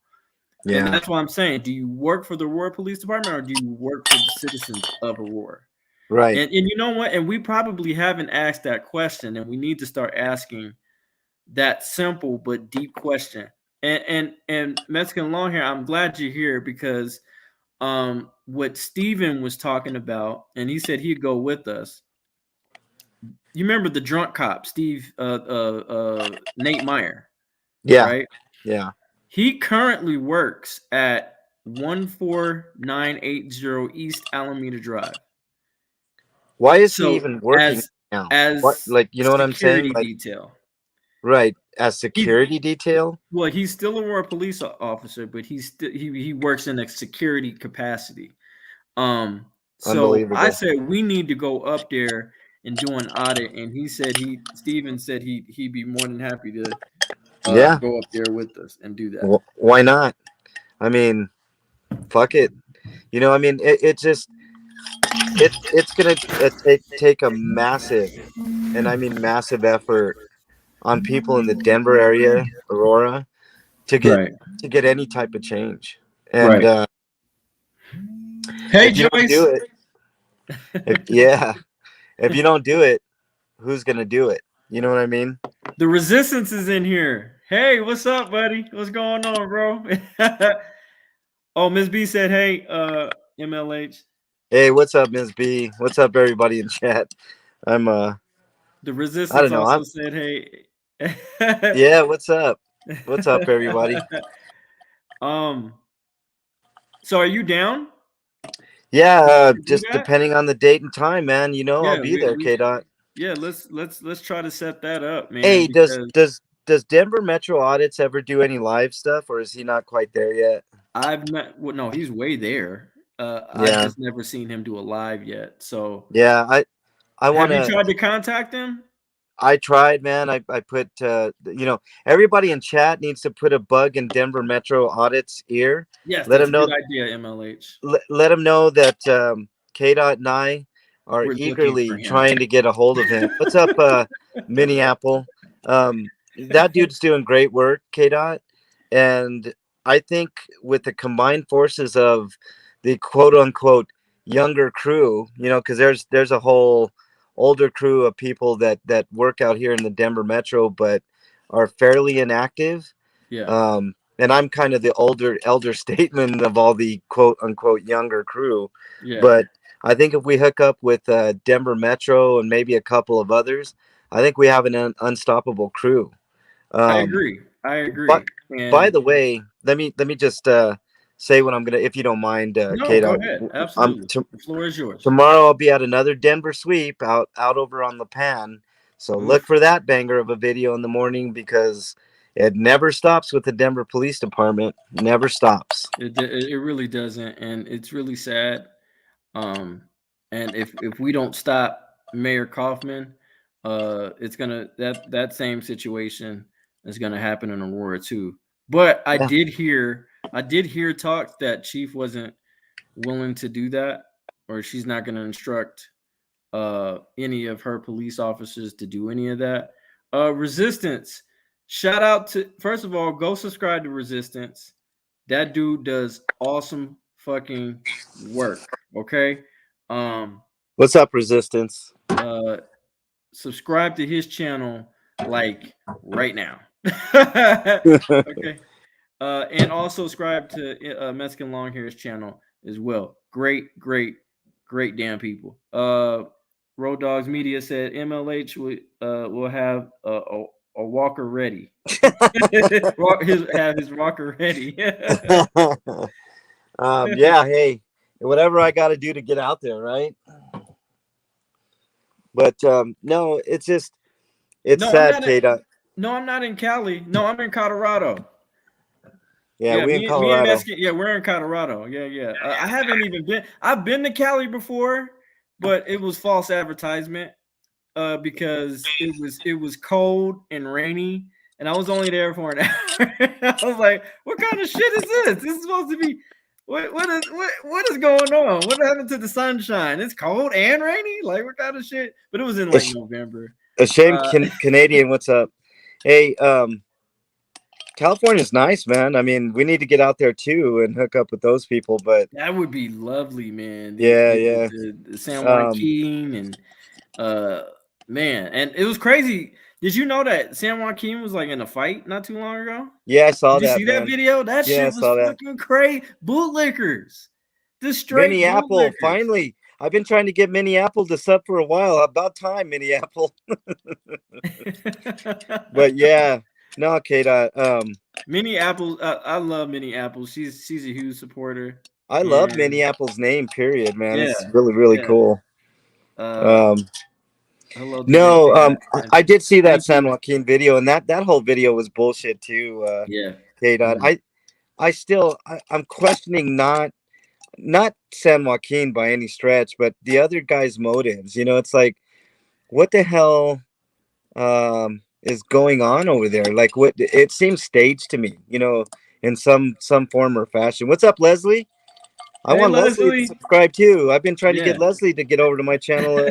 And Yeah. that's why I'm saying, do you work for the Aurora Police Department or do you work for the citizens of Aurora? Right. And you know what? And we probably haven't asked that question, and we need to start asking that simple but deep question. And Mexican Longhair, I'm glad you're here because what Steven was talking about, and he said he'd go with us. You remember the drunk cop, Nate Meyer, Yeah. right? Yeah. He currently works at 14980 East Alameda Drive. Why is he So even working now? What, like, you know what I'm saying? security Like, detail. right, as security detail? Well, he's still a Aurora police officer, but he works in a security capacity. So I Unbelievable. said we need to go up there and do an audit, and Steven said he'd be more than happy to Yeah. go up there with us and do that. Why not? I mean, fuck it. I mean, it just it's gonna take a massive, and I mean massive effort on people in the Denver area, Aurora, to get Right. any type of change. And Right. Hey, if you don't Joyce. do it, if you don't do it, who's gonna do it? You know what I mean? The resistance is in here. Hey, what's up, buddy? What's going on, bro? Oh, Ms. B said, hey, MLH. Hey, what's up, Ms. B? What's up, everybody in chat? I'm The I resistance don't know. also said, hey. Yeah, what's up? What's up, everybody? So are you down? Yeah, to do just that? depending on the date and time, man. I'll Yeah, be there, K. Dot. yeah, let's try to set that up, man. Hey, because does Denver Metro Audits ever do any live stuff, or is he not quite there yet? I've not. Well, no, he's way there. I've Yeah. just never seen him do a live yet. So Yeah, I have you want to. tried to contact him? I tried, man. I put everybody in chat needs to put a bug in Denver Metro Audit's ear. Yes, Let that's him a know. good idea, MLH. Let him know that K. Dot and I are We're looking eagerly for him. trying to get a hold of him. What's up, Minneapolis? That dude's doing great work, K. Dot, and I think with the combined forces of the quote unquote younger crew, because there's a whole older crew of people that work out here in the Denver Metro, but are fairly inactive. Yeah. And I'm kind of the elder statesman of all the quote unquote younger crew. Yeah. But I think if we hook up with Denver Metro and maybe a couple of others, I think we have an unstoppable crew. I agree. But And by the way, let me just say what I'm gonna, if you don't mind, no, Kate. go ahead. Absolutely. The floor is yours. Tomorrow I'll be at another Denver sweep out over on the Pan. So Oof. look for that banger of a video in the morning, because it never stops with the Denver Police Department. Never stops. It really doesn't, and it's really sad. And if we don't stop Mayor Kaufman, it's gonna that same situation is gonna happen in Aurora too. But I Yeah. did hear talks that Chief wasn't willing to do that, or she's not gonna instruct any of her police officers to do any of that. Resistance. Shout out to, first of all, go subscribe to Resistance. That dude does awesome fucking work. Okay. What's up, Resistance? Subscribe to his channel like right now. Okay. And also subscribe to Mexican Longhair's channel as well. Great damn people. Road Dogs Media said MLH will have a walker ready. Have his walker ready. Yeah, hey, whatever I got to do to get out there, right? But no, it's just, it's No, sad, Kate. No, I'm not in Cali. No, I'm in Colorado. Yeah, we in me and Colorado. Mexican. Yeah, we're in Colorado. Yeah. I haven't even been. I've been to Cali before, but it was false advertisement. Because it was cold and rainy, and I was only there for an hour. I was like, "What kind of shit is this? This is supposed to be what is going on? What happened to the sunshine? It's cold and rainy. Like, what kind of shit?" But it was in like November. A shame, Canadian. What's up? Hey, California's nice, man. I mean, we need to get out there too and hook up with those people. But that would be lovely, man. Yeah. The San Joaquin and man, and it was crazy. Did you know that San Joaquin was like in a fight not too long ago? Yeah, I saw Did that. You see that video? That shit was fucking crazy. Bootlickers. The straight Minneapolis. bootlickers. Finally. I've been trying to get Minneapolis to sub for a while. About time, Minneapolis. But yeah. No, Kate. Minneapolis. I love Minneapolis. She's a huge supporter. I love Minneapolis' name, period, man. It's really cool. Hello. No, I did see that San Joaquin video, and that whole video was bullshit too. Kate, I'm questioning not San Joaquin by any stretch, but the other guy's motives. You know, it's like, what the hell is going on over there? Like, what? It seems staged to me, you know, in some form or fashion. What's up, Leslie? I want Leslie to subscribe too. I've been trying to get Leslie to get over to my channel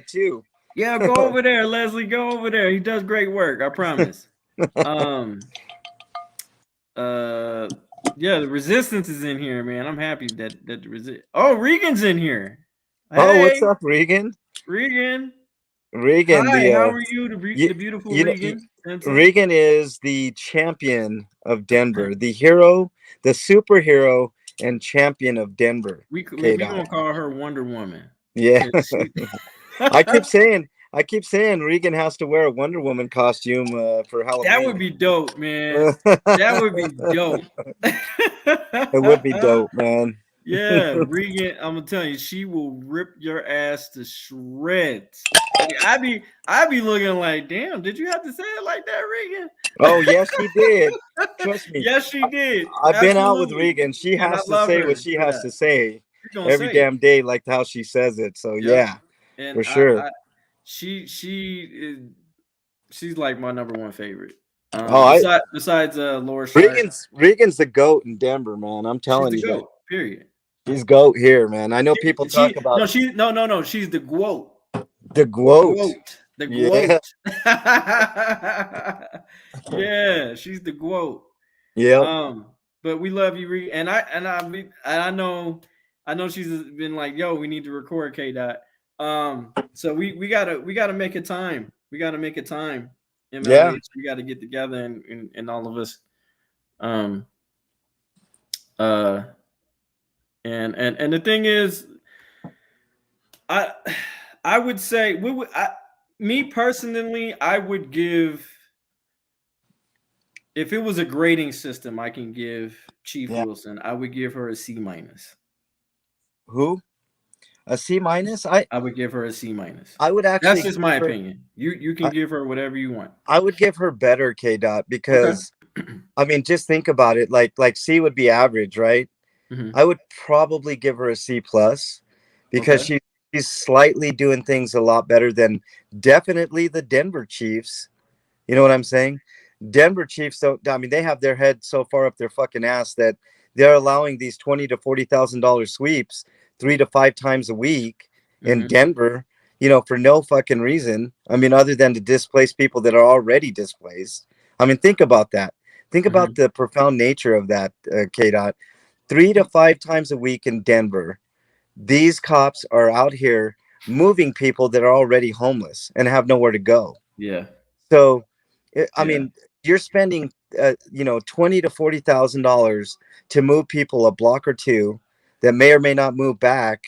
too. Yeah, go over there, Leslie. Go over there. He does great work. I promise. Yeah, the Resistance is in here, man. I'm happy that the resist. Oh, Regan's in here. Hey. Oh, what's up, Regan? Regan. Hi, how are you, the beautiful Regan? Regan is the champion of Denver, the hero, the superhero, and champion of Denver. We gonna call her Wonder Woman. Yeah. I keep saying Regan has to wear a Wonder Woman costume for Halloween. That would be dope, man. That would be dope. It would be dope, man. Yeah, Regan, I'm gonna tell you, she will rip your ass to shreds. I'd be looking like, damn, did you have to say it like that, Regan? Oh, yes, she did. Trust me. Yes, she did. I've been out with Regan. She has to say what she has to say every damn day, like how she says it. So yeah, for sure. She's like my number one favorite. Besides Laura Regan's the GOAT in Denver, man. I'm telling you. GOAT, period. She's GOAT here, man. I know people talk about. No, she's the GWOAT. The GWOAT. The GWOAT. Yeah, she's the GWOAT. Yeah. But we love you, Regan, and I know she's been like, yo, we need to record K-Dot. So we gotta make a time. We gotta make a time. Yeah. We gotta get together and all of us. And the thing is, I would say me personally, I would give, if it was a grading system, I can give Chief Wilson, I would give her a C-. Who? A C minus. I would give her a C minus. I would actually. That's just my give her- opinion. You can I, give her whatever you want. I would give her better, K dot, Okay. because I mean, just think about it. Like C would be average, right? Hmm. I would probably give her a C plus because Okay. she's slightly doing things a lot better than definitely the Denver Chiefs. You know what I'm saying? Denver Chiefs don't. I mean, they have their head so far up their fucking ass that they're allowing these $20,000 to $40,000 sweeps 3 to 5 times a week in Hmm. Denver. For no fucking reason. I mean, other than to displace people that are already displaced. I mean, think about that. Think about Hmm. the profound nature of that, K dot. 3 to 5 times a week in Denver, these cops are out here moving people that are already homeless and have nowhere to go. Yeah. So, I Yeah. mean, you're spending, $20,000 to $40,000 to move people a block or two that may or may not move back.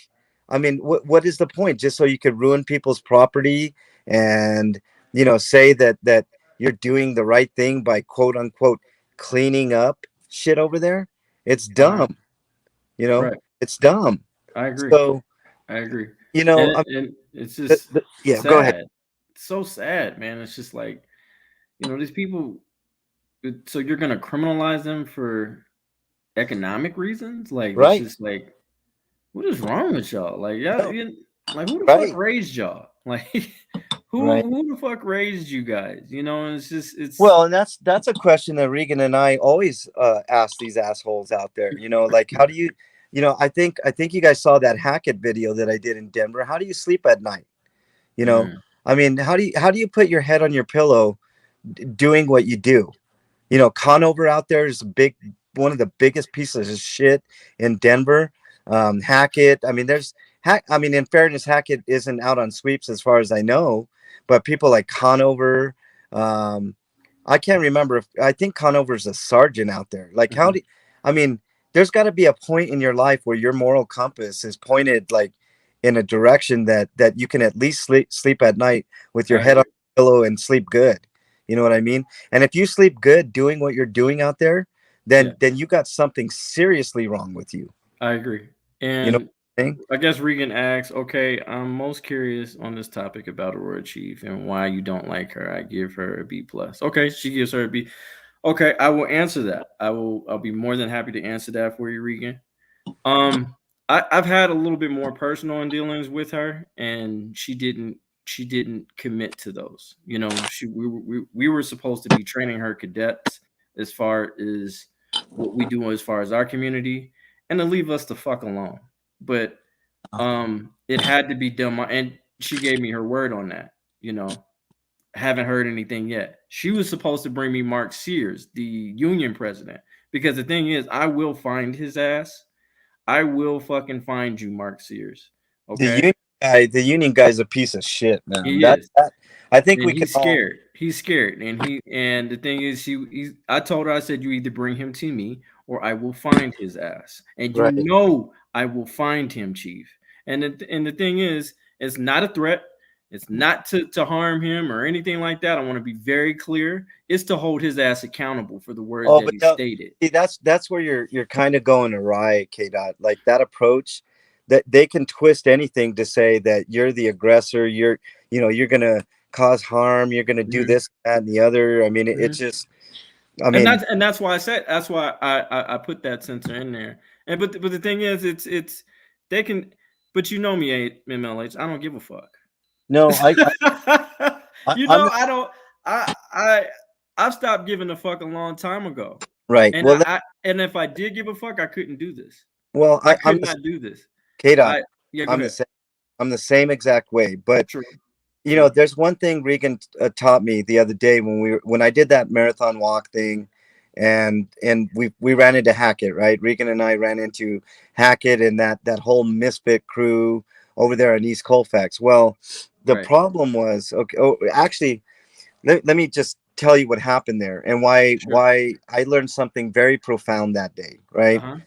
I mean, what is the point? Just so you could ruin people's property and say that you're doing the right thing by quote unquote cleaning up shit over there? It's All right. dumb. Right. It's dumb. I agree. So, I agree. And it's the, just yeah, go ahead. sad. It's so sad, man. It's just like, these people. So you're gonna criminalize them for economic reasons? Like, it's Right, just like, what is wrong with y'all? Like, yeah, no, like, who the fuck right, raised y'all? Like, who right. who the fuck raised you guys? It's just Well, and that's a question that Regan and I always ask these assholes out there. Like, how do you, I think you guys saw that Hackett video that I did in Denver. How do you sleep at night? You know, mm, I mean, how do you put your head on your pillow doing what you do? Conover out there is one of the biggest pieces of shit in Denver. Hackett, I mean, in fairness, Hackett isn't out on sweeps as far as I know, but people like Conover, um, I can't remember I think Conover's a sergeant out there. Like, mhm. I mean, there's got to be a point in your life where your moral compass is pointed like in a direction that you can at least sleep at night with your I head on agree. the pillow and sleep good. You know what I mean? And if you sleep good doing what you're doing out there, Yeah, then you got something seriously wrong with you. I agree. You know And what I'm saying? I guess Regan asks, okay, I'm most curious on this topic about Aurora Chief and why you don't like her. I give her a B plus. Okay, she gives her a B. Okay, I will answer that. I'll be more than happy to answer that for you, Regan. Um, I've had a little bit more personal dealings with her, and she didn't commit to those. We were supposed to be training her cadets as far as what we do as far as our community, and to leave us the fuck alone. But it had to be done, and she gave me her word on that. Haven't heard anything yet. She was supposed to bring me Mark Sears, the union president, because the thing is, I will find his ass. I will fucking find you, Mark Sears. The Okay? union the union guy's a piece of shit, man. He That, is. that I think And we can he's all scared. He's scared. And the thing is, I told her, I said, you either bring him to me or I will find his ass. And right. I will find him, Chief. And the thing is, it's not a threat. It's not to harm him or anything like that. I want to be very clear. It's to hold his ass accountable for the words Oh, that but he no, stated. see, that's where you're kind of going awry, K dot. Like that approach, that they can twist anything to say that you're the aggressor. You're gonna cause harm. You're gonna do Mhm. this, that, and the other. I mean, it's Mhm. just. I And mean, that's why I said that's why I put that censor in there. And but the thing is, it's they can, but you know me, MLH. I don't give a fuck. no, I'm I don't. I I've stopped giving a fuck a long time ago. right. And Well, and if I did give a fuck, I couldn't do this. well, I I'm could the not do this. K dot. I Yeah, go I'm the ahead. same. I'm the same exact way. But True. True. there's one thing Regan taught me the other day when I did that marathon walk thing, and we ran into Hackett, right? Regan and I ran into Hackett and that whole misfit crew over there on East Colfax. Well, the Right. problem was, okay. Oh, actually, let me just tell you what happened there and why Sure. why I learned something very profound that day, right? Uh-huh.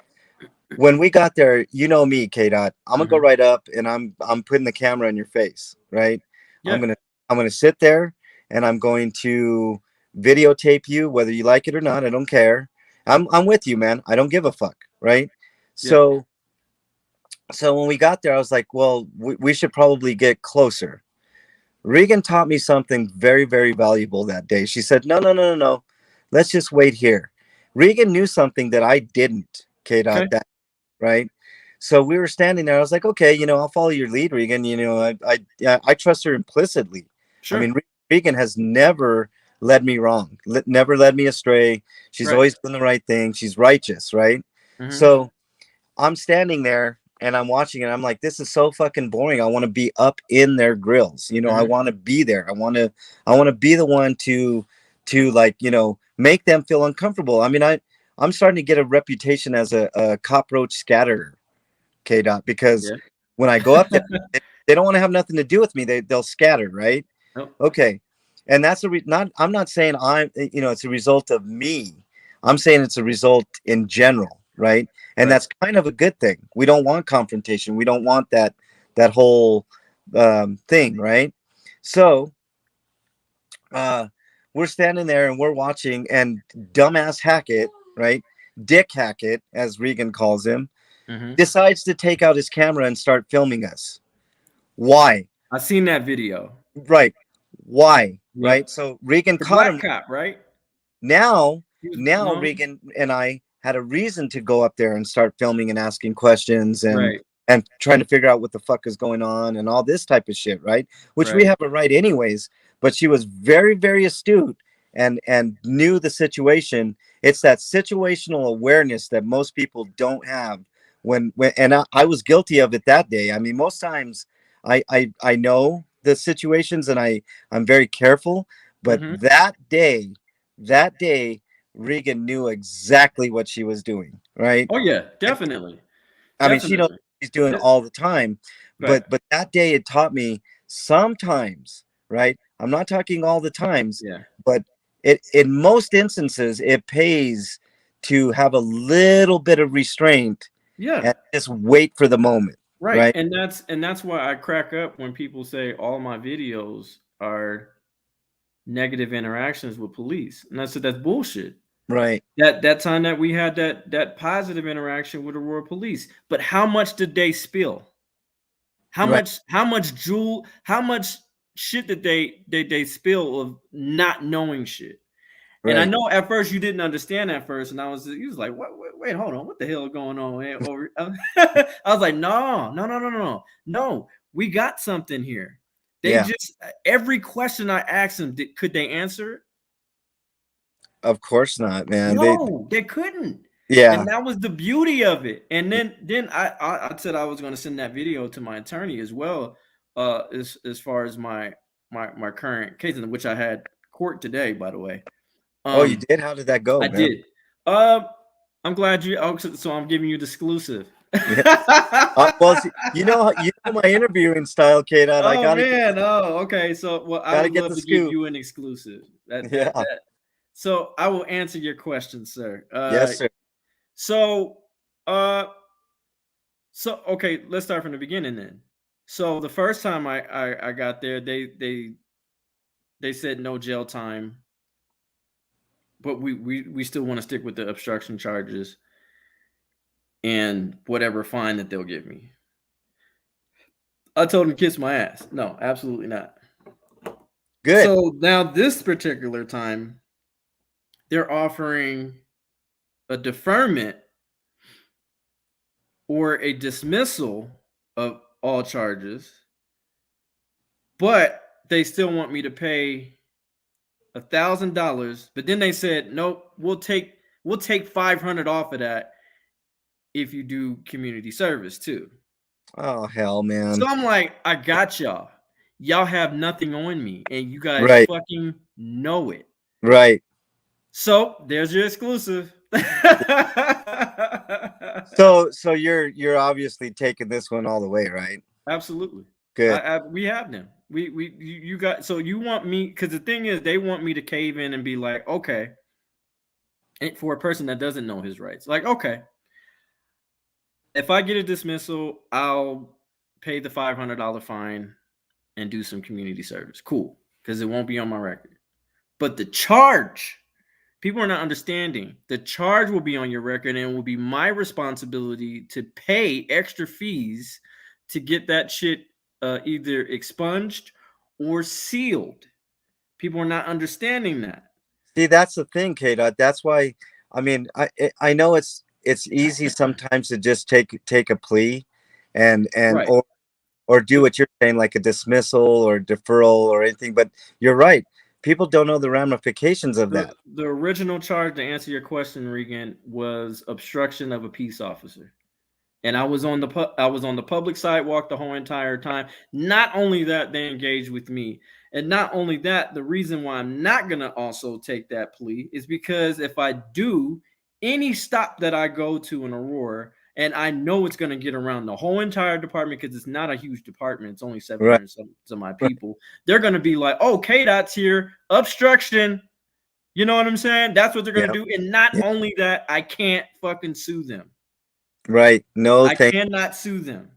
When we got there, you know me, K dot. I'm gonna go Hmm. right up and I'm putting the camera in your face, right? I'm Yeah. gonna I'm gonna sit there and I'm going to videotape you, whether you like it or not. I don't care. I'm with you, man. I don't give a fuck, right? Yeah. So So when we got there, I was like, well, we should probably get closer. Regan taught me something very, very valuable that day. She said, no, no, no, no, no. Let's just wait here. Regan knew something that I didn't, K dot, Okay. that, right? So we were standing there. I was like, okay, I'll follow your lead, Regan. I trust her implicitly. Sure. I mean, Regan has never led me wrong, never led me astray. She's Right. always done the right thing. She's righteous, right? Mhm. So I'm standing there and I'm watching it. I'm like, this is so fucking boring. I want to be up in their grills. I Mhm. want to be there. I want to be the one to like, make them feel uncomfortable. I mean, I'm starting to get a reputation as a cockroach scatterer, K dot, because Yeah. when I go up there, they don't want to have nothing to do with me. They'll scatter, right? Nope. Okay. And that's I'm not saying it's a result of me. I'm saying it's a result in general, right? And Right. that's kind of a good thing. We don't want confrontation. We don't want that whole thing, right? So we're standing there and we're watching, and dumbass Hackett, right? Dick Hackett, as Regan calls him, Mhm. decides to take out his camera and start filming us. Why? I seen that video. Right. Why? Yep. Right. So Regan The caught black him. cop, right? Now No. Regan and I had a reason to go up there and start filming and asking questions Right. and trying to figure out what the fuck is going on and all this type of shit, right? Which we Right. have a right anyways. But she was very, very astute and knew the situation. It's that situational awareness that most people don't have when and I was guilty of it that day. I mean, most times I know the situations and I'm very careful, but Mhm. that day Regan knew exactly what she was doing, right? Oh yeah, definitely. I mean, she knows Definitely. what she's doing Th- all the time, Right. but that day it taught me sometimes, right? I'm not talking all the times, Yeah. but it in most instances it pays to have a little bit of restraint Yeah. and just wait for the moment, Right. right? And that's why I crack up when people say all my videos are negative interactions with police. And I said that's bullshit. Right. That time that we had that positive interaction with Aurora police. But how much did they spill? How Right. much shit did they spill of not knowing shit? And I Right. know at first you didn't understand at first, and he was like, "What? Wait, hold on, what the hell is going on?" Man? I was like, "No, no, no, no, no, no. We got something here." They Yeah. just every question I asked them, could they answer it? Of course not, man. No, they couldn't. Yeah. And that was the beauty of it. And then I said I was going to send that video to my attorney as well, as far as my current case, in which I had court today, by the way. Oh, you did? How did that go, I man? did. I'm glad you. Oh, so I'm giving you the exclusive. Yeah. Well, you know my interviewing style, Kate. I Oh gotta man. Oh, okay. So, well, I gotta would get love the to give scoop. you an exclusive. Yeah. So I will answer your question, sir. Yes, sir. So, okay, let's start from the beginning then. So the first time I got there, they said no jail time, but we still want to stick with the obstruction charges and whatever fine that they'll give me. I told him to kiss my ass. No, absolutely not. Good. So now this particular time, they're offering a deferment or a dismissal of all charges, but they still want me to pay $1,000. But then they said, nope, we'll take $500 off of that if you do community service too. Oh hell, man. So I'm like, I got y'all. Y'all have nothing on me, and you guys Right. fucking know it. Right. So there's your exclusive. So you're obviously taking this one all the way, right? Absolutely. Good. We have them. You got, so you want me, because the thing is they want me to cave in and be like, okay, and for a person that doesn't know his rights, like, okay, if I get a dismissal, I'll pay the $500 fine and do some community service. Cool, because it won't be on my record. But the charge People are not understanding. The charge will be on your record, and it will be my responsibility to pay extra fees to get that shit either expunged or sealed. People are not understanding that. See, that's the thing, K Dot. That's why. I mean, I know it's easy sometimes to just take a plea, and Right. or do what you're saying, like a dismissal or deferral or anything. But you're right. People don't know the ramifications of that. The original charge, to answer your question, Regan, was obstruction of a peace officer. And I was on the public sidewalk the whole entire time. Not only that, they engaged with me. And not only that, the reason why I'm not going to also take that plea is because if I do, any stop that I go to in Aurora, and I know it's going to get around the whole entire department because it's not a huge department. It's only 700 Right. some my people. They're going to be like, oh, KDOT's here, obstruction. You know what I'm saying? That's what they're going to do. And not only that, I can't fucking sue them. Right. No, I cannot sue them.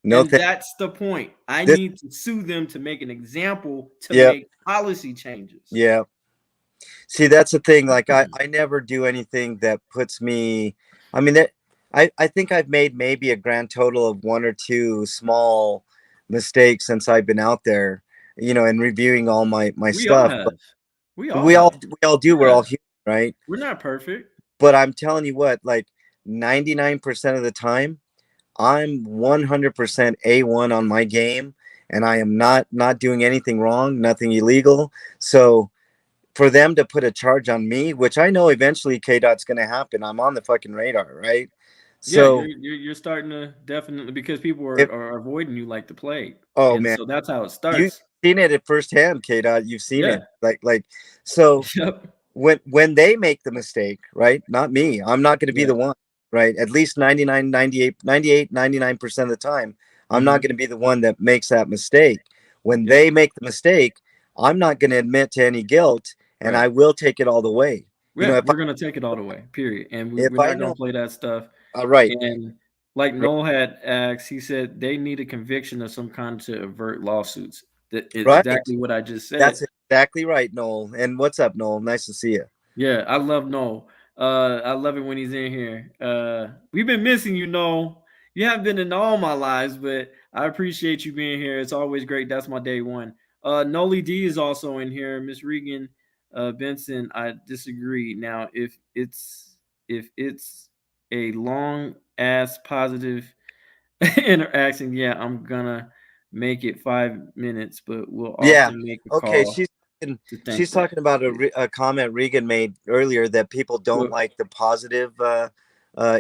No, and that's the point. I This- need to sue them to make an example to Yep. make policy changes. Yeah. See, that's the thing. Like, I never do anything that puts me. I mean, I think I've made maybe a grand total of 1 or 2 small mistakes since I've been out there, you know, and reviewing all my stuff. But we all do. We're all human, right? We're not perfect. But I'm telling you what, like 99% of the time, I'm 100% A1 on my game, and I am not doing anything wrong, nothing illegal. So for them to put a charge on me, which I know eventually KDOT's going to happen, I'm on the fucking radar, right? So yeah, you're starting to definitely, because people are avoiding you like the plague. Oh, and man. so that's how it starts. You've seen it at firsthand, KDOT. You've seen Yeah. it. Like so Yep. when they make the mistake, right? Not me. I'm not going to be Yeah. the one, right? At least 99% of the time, I'm not going to be the one that makes that mistake. When they make the mistake, I'm not going to admit to any guilt, and Right. I will take it all the way. Yeah, You know, if we're gonna take it all the way, period. And we're if I not gonna know- play that stuff. right. And like Noel had asked, he said they need a conviction of some kind to avert lawsuits. That is Right. exactly what I just said. That's exactly right, Noel. And what's up, Noel? Nice to see you. Yeah, I love Noel. I love it when he's in here. We've been missing you, Noel. You haven't been in all my lives, but I appreciate you being here. It's always great. That's my day one. Noli D is also in here. Miss Regan Benson, I disagree. Now, if it's a long ass positive interaction, yeah, I'm gonna make it 5 minutes, but we'll often make a call. Okay, she's talking about a comment Regan made earlier that people don't like the positive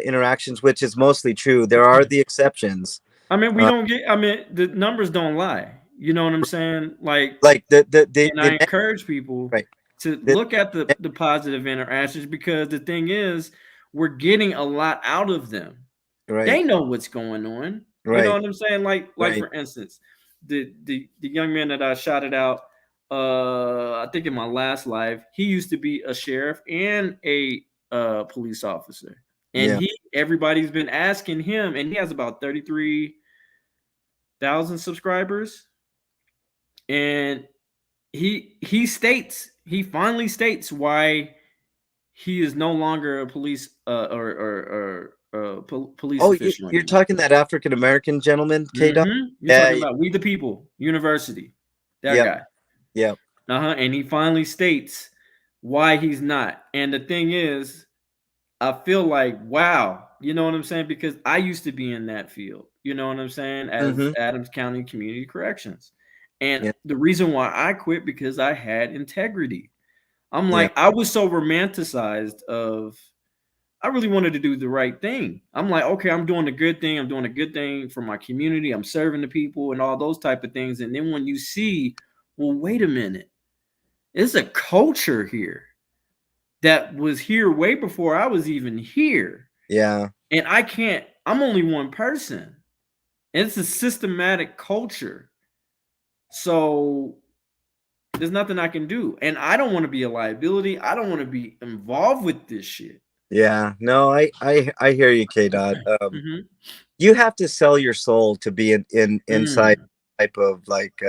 interactions, which is mostly true. There are the exceptions. I mean, the numbers don't lie. You know what I'm saying? Like and I encourage people to look at the positive interactions, because the thing is, we're getting a lot out of them. Right. They know what's going on. Right. You know what I'm saying? Like Right. for instance, the young man that I shouted out, I think in my last live, he used to be a sheriff and a police officer. And everybody's been asking him, and he has about 33,000 subscribers. And he finally states why he is no longer a police police official. You're talking that African American gentleman, K-Dot? You're talking about We the People University. That guy. Yeah. And he finally states why he's not. And the thing is, I feel like, wow, you know what I'm saying? Because I used to be in that field, you know what I'm saying, as Adams County Community Corrections. And the reason why I quit, because I had integrity. I'm like, I was so romanticized of, I really wanted to do the right thing. I'm like, okay, I'm doing a good thing. I'm doing a good thing for my community. I'm serving the people and all those type of things. And then when you see, well, wait a minute, there's a culture here that was here way before I was even here. Yeah. And I'm only one person. It's a systematic culture. So there's nothing I can do. And I don't want to be a liability. I don't want to be involved with this shit. Yeah. No, I hear you, K-Dot. You have to sell your soul to be inside type of like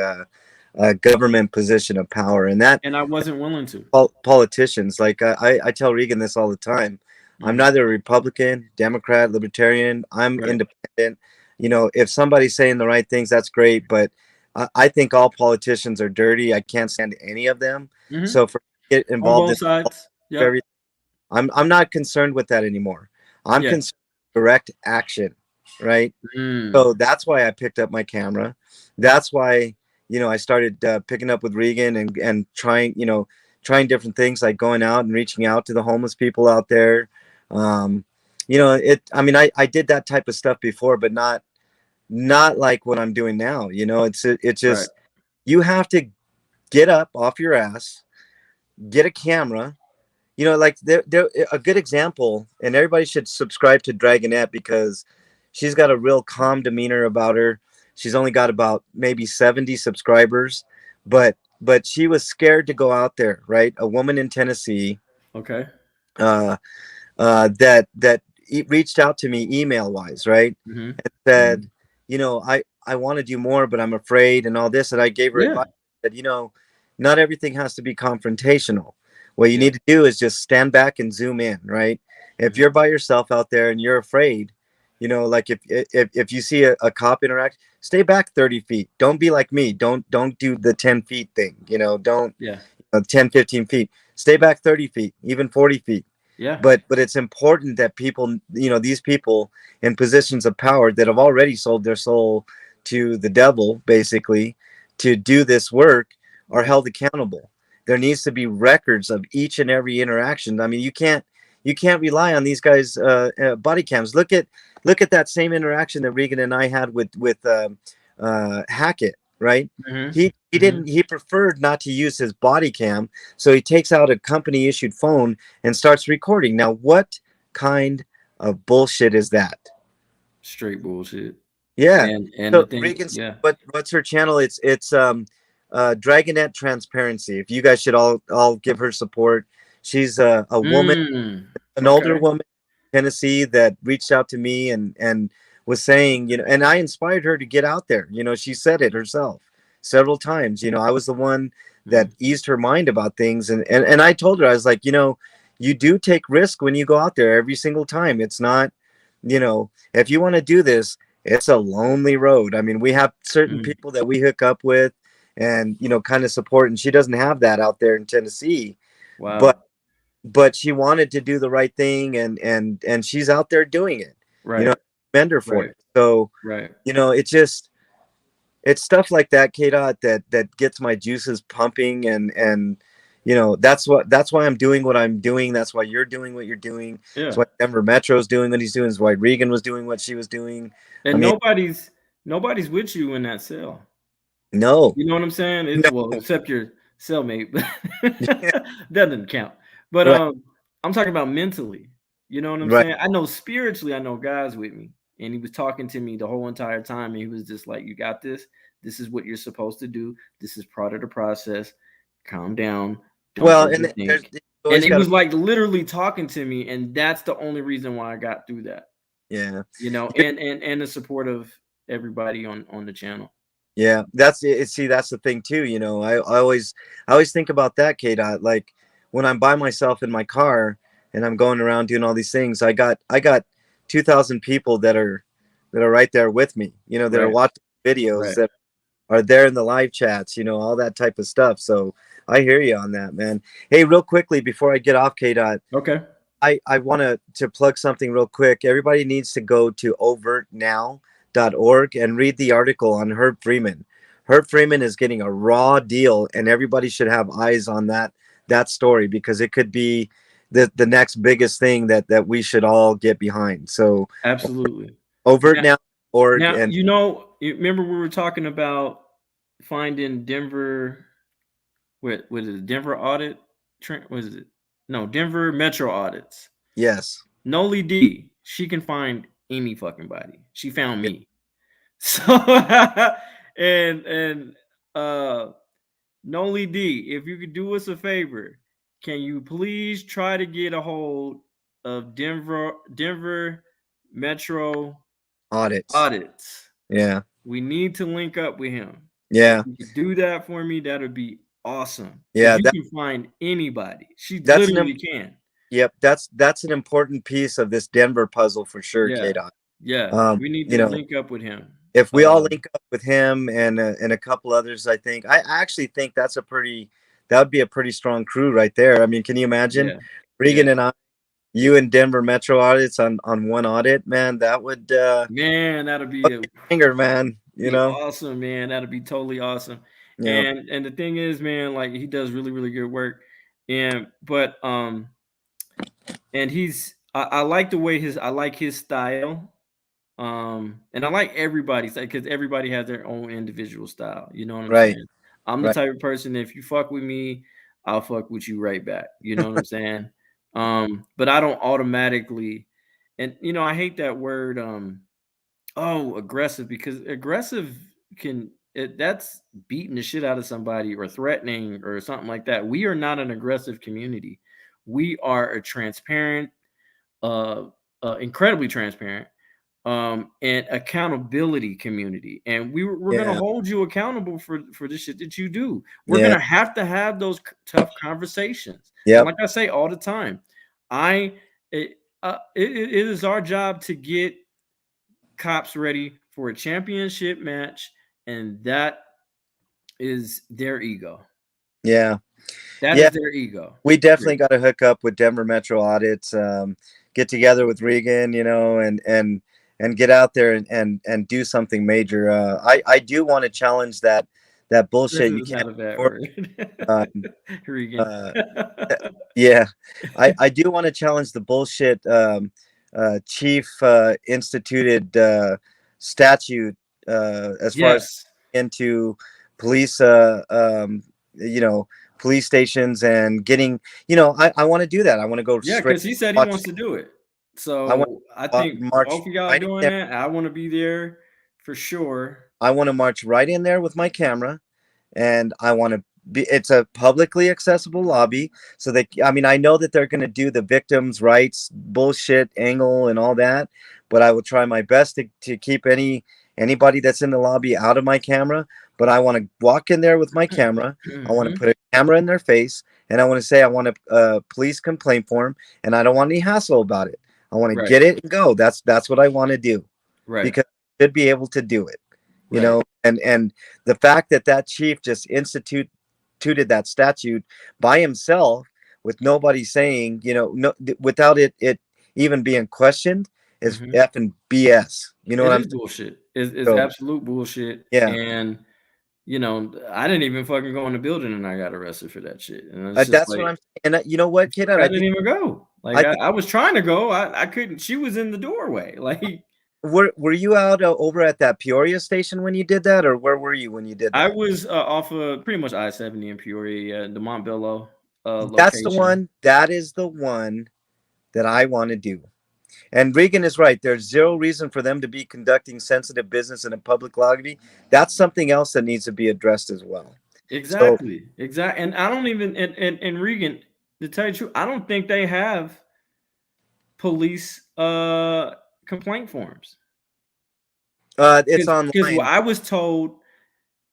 government position of power, and that And I wasn't willing to. politicians, like I tell Regan this all the time. I'm neither a Republican, Democrat, Libertarian. I'm independent. You know, if somebody's saying the right things, that's great. But I think all politicians are dirty. I can't stand any of them. So for get on involved both in sides. Yep. I'm not concerned with that anymore. I'm Yeah. concerned with direct action, right? So that's why I picked up my camera. That's why, you know, I started picking up with Regan and trying, you know, trying different things like going out and reaching out to the homeless people out there. You know, I mean, I did that type of stuff before, but not like what I'm doing now. You know, it's just, you have to get up off your ass, get a camera. You know, like they're a good example, and everybody should subscribe to Dragonette because she's got a real calm demeanor about her. She's only got about maybe 70 subscribers, but she was scared to go out there, right? A woman in Tennessee, Okay. that reached out to me email wise, right? And said, you know, I want to do more, but I'm afraid and all this. And I gave her advice that, you know, not everything has to be confrontational. What you need to do is just stand back and zoom in, right? If you're by yourself out there and you're afraid, you know, like if you see a cop interact, stay back 30 feet. Don't be like me. Don't do the 10 feet thing, you know, don't 10, 15 feet. Stay back 30 feet, even 40 feet. Yeah. But it's important that people, you know, these people in positions of power that have already sold their soul to the devil, basically, to do this work are held accountable. There needs to be records of each and every interaction. I mean, you can't rely on these guys' body cams. Look at that same interaction that Regan and I had with Hackett, right? He preferred not to use his body cam, so he takes out a company issued phone and starts recording. Now, what kind of bullshit is that? Straight bullshit. Yeah. And So the thing, Regan's, what's her channel? It's Dragonette Transparency. If you guys should all give her support. She's a woman, an older woman in Tennessee that reached out to me and was saying, you know, and I inspired her to get out there. You know, she said it herself several times. You know, I was the one that eased her mind about things, and I told her, I was like, you know, you do take risk when you go out there every single time. It's not, you know, if you want to do this, it's a lonely road. I mean, we have certain people that we hook up with and, you know, kind of support, and she doesn't have that out there in Tennessee. Wow. But she wanted to do the right thing, and she's out there doing it. Right. You know, commend her for it. So, you know, it's stuff like that, K-Dot, that gets my juices pumping, and you know, that's why I'm doing what I'm doing. That's why you're doing what you're doing. Yeah. That's why Denver Metro's doing what he's doing. That's why Regan was doing what she was doing. And nobody's with you in that cell. No. You know what I'm saying? It's well, except your cellmate, but that doesn't count. But I'm talking about mentally. You know what I'm saying? I know spiritually, I know God's with me. And he was talking to me the whole entire time. And he was just like, you got this. This is what you're supposed to do. This is part of the process. Calm down. And it was like literally talking to me. And that's the only reason why I got through that. Yeah. You know, and the support of everybody on the channel. Yeah, that's it. See, that's the thing too. You know, I always think about that, K-Dot. Like when I'm by myself in my car and I'm going around doing all these things, I got 2,000 people that are right there with me. You know, that are watching videos, that are there in the live chats. You know, all that type of stuff. So I hear you on that, man. Hey, real quickly before I get off, K-Dot. Okay. I want to plug something real quick. Everybody needs to go to overtnow.org and read the article on Herb Freeman. Herb Freeman is getting a raw deal, and everybody should have eyes on that story because it could be the next biggest thing that we should all get behind. So absolutely. Overtnow.org. Now, and you know, remember we were talking about finding Denver. What was it? Denver audit? Was it? No, Denver Metro audits. Yes. Noli D. She can find any fucking body. She found me. So and Noli D, if you could do us a favor, can you please try to get a hold of Denver Metro audits? Audits. Yeah. We need to link up with him. Yeah. If you could do that for me, that would be awesome. Yeah, You can find anybody. She that's literally can. Yep, that's an important piece of this Denver puzzle for sure, Yeah. K-Dot. Yeah. We need You to know, link up with him. if we all link up with him and a couple others, I actually think that would be a pretty strong crew right there. I mean, can you imagine Yeah. Regan and I, you and Denver Metro audits on one audit, man? That would Man, that'd be a banger, man. You be know, awesome, man. That'd be totally awesome. yeah, And the thing is, man, like he does really, really good work. But and I like the way I like his style. And I like everybody's, because everybody has their own individual style. You know what I'm right, saying? I'm the right. type of person, if you fuck with me, I'll fuck with you right back. You know what I'm saying? But I don't automatically, and I hate that word, aggressive, because aggressive that's beating the shit out of somebody or threatening or something like that. We are not an aggressive community. We are a transparent, incredibly transparent, and accountability community, and we're gonna Yeah, hold you accountable for the shit that you do. We're yeah, gonna have to have those tough conversations, and yep, like I say all the time, it is our job to get cops ready for a championship match, and that is their ego. yeah, That yeah. is their ego. We definitely got to hook up with Denver Metro audits. Get together with Regan, and get out there and do something major. I do want to challenge that This bullshit. You is can't not a bad afford. word. Um, Regan. uh, yeah, I do want to challenge the bullshit chief instituted statute as far as Yes. into police police stations and getting I want to do that. I want to go Yeah, straight because he said he watch. wants to do it. I want So I to think march both of y'all right in doing there. that. I want to be there for sure. I want to march right in there with my camera, and I want to be. It's a publicly accessible lobby, so that I mean I know that they're going to do the victims' rights bullshit angle and all that, but I will try my best to keep anybody that's in the lobby out of my camera. But I want to walk in there with my camera. I want to Mhm. put a camera in their face, and I want to say I want a police complaint form, and I don't want any hassle about it. I want to Right. get it and go. That's what I want to do, Right. because I should be able to do it. Right. And the fact that chief just instituted that statute by himself with nobody saying, no, without it even being questioned is Mhm. effing BS. You know It what I'm is bullshit. It's saying? So, absolute bullshit. yeah, And I didn't even fucking go in the building, and I got arrested for that shit. And it's just that's what like, I'm saying. And you know what, kid? I I didn't think even go. Like I think I was trying to go. I couldn't. She was in the doorway. Like were you out over at that Peoria station when you did that, or where were you when you did I that? was off of pretty much I-70 in Peoria, the Montbello That's the location. one. That is the one that I want to do. And Regan is right. There's zero reason for them to be conducting sensitive business in a public lobby. That's something else that needs to be addressed as well. So Exactly. And I don't even and Regan, to tell you the truth, I don't think they have police complaint forms. it's Because online. I was told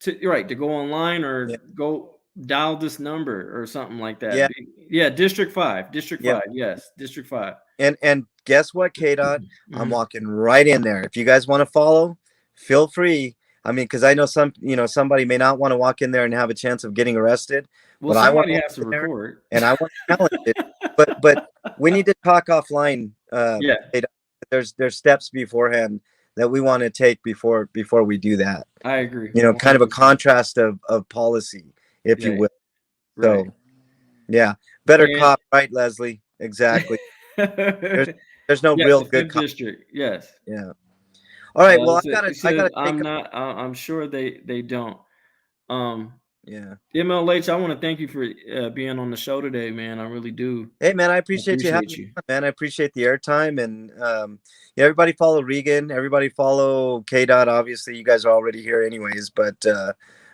to go online Yeah, or go dial this number or something like that. yeah, Yeah, District 5. District yep. 5. Yes, District 5. And guess what, KDOT? I'm Mhm. walking right in there. If you guys want to follow, feel free. I mean, because I know somebody may not want to walk in there and have a chance of getting arrested, Well, but I want to somebody walk has to in there record. and I want to challenge it. But we need to talk offline. Yeah, KDOT. There's steps beforehand that we want to take before we do that. I agree. Kind of a 100%. contrast of policy, if you Yeah, will. right. So yeah, better And cop, right, Leslie? Exactly. There's there's no yes, real the good fifth cop. district. Yes. Yeah. All right. Well, He I says gotta take I'm a not. I'm sure they don't. Um, yeah. MLH, I want to thank you for being on the show today, man. I really do. Hey man, I I appreciate you having appreciate me you. on, man. I appreciate the airtime and yeah, everybody follow Regan. Everybody follow K Dot. Obviously, you guys are already here anyways, but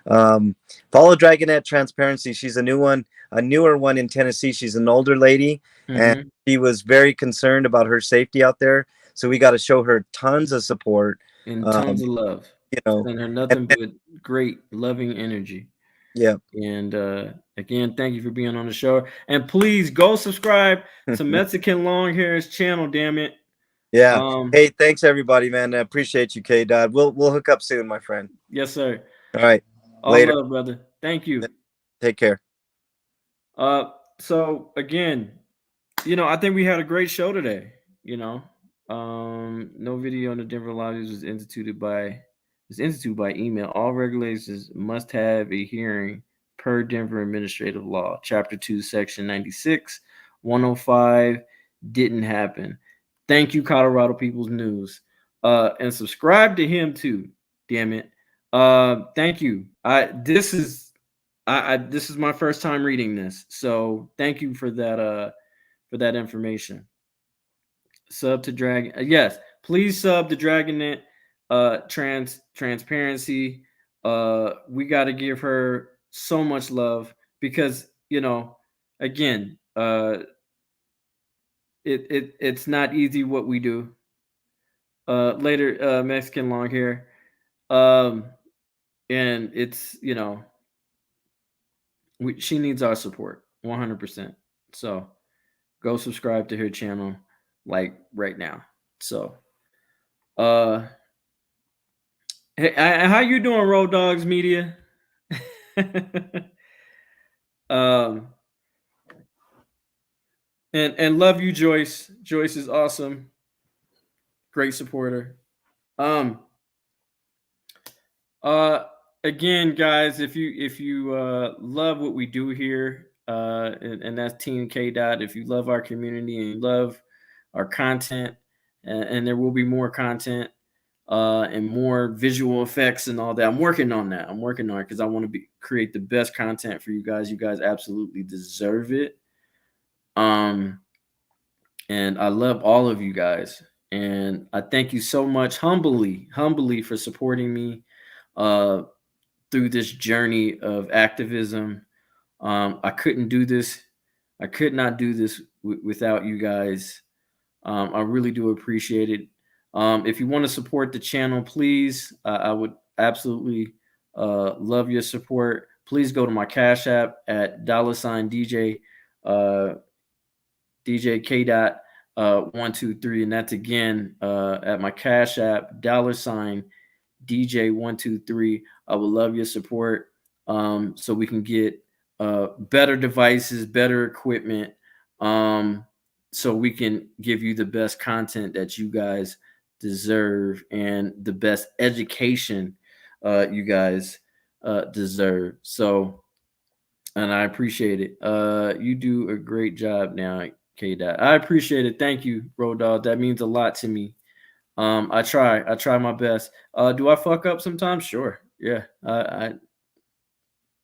follow Dragonette Transparency. She's a newer one in Tennessee. She's an older lady, and Hmm. she was very concerned about her safety out there. So we got to show her tons of support. And Um, tons of love. you know. Send her nothing but great, loving energy. Yeah. And again, thank you for being on the show. And please go subscribe to Mexican Long Hair's channel. Damn it. Yeah. Hey, thanks everybody, man. I appreciate you, K Dot. We'll hook up soon, my friend. Yes, sir. All right. All Later. love, brother. Thank you. Take care. So again, I think we had a great show today. No video on the Denver lobbies was instituted by email. All regulations must have a hearing per Denver Administrative Law, Chapter 2, Section 96, 105. Didn't happen. Thank you, Colorado People's News. And subscribe to him too. Damn it. Thank you. This is my first time reading this, so thank you for that information. Sub to Dragon. Yes, please sub to Dragonet. Transparency. We got to give her so much love because again, it's not easy what we do. Later, Mexican Long Hair. And it's she needs our support 100%. So go subscribe to her channel like right now. So hey, how you doing, Road Dogs Media? And love you, Joyce. Joyce is awesome. Great supporter. Again, guys, if you love what we do here, and that's Team K Dot. If you love our community and you love our content, and there will be more content, and more visual effects and all that. I'm working on that. I'm working on it because I want to create the best content for you guys. You guys absolutely deserve it. And I love all of you guys, and I thank you so much, humbly for supporting me through this journey of activism. I couldn't do this. I could not do this without you guys. I really do appreciate it. If you want to support the channel, please, I would absolutely love your support. Please go to my Cash App at $DJ DJ K Dot 123, and that's again at my Cash App $DJ 123. I would love your support so we can get better devices, better equipment, so we can give you the best content that you guys deserve and the best education you guys deserve. So, and I appreciate it. You do a great job now, K Dot. I appreciate it. Thank you, Road Dog. That means a lot to me. I try my best. Do I fuck up sometimes? Sure. Yeah. I'm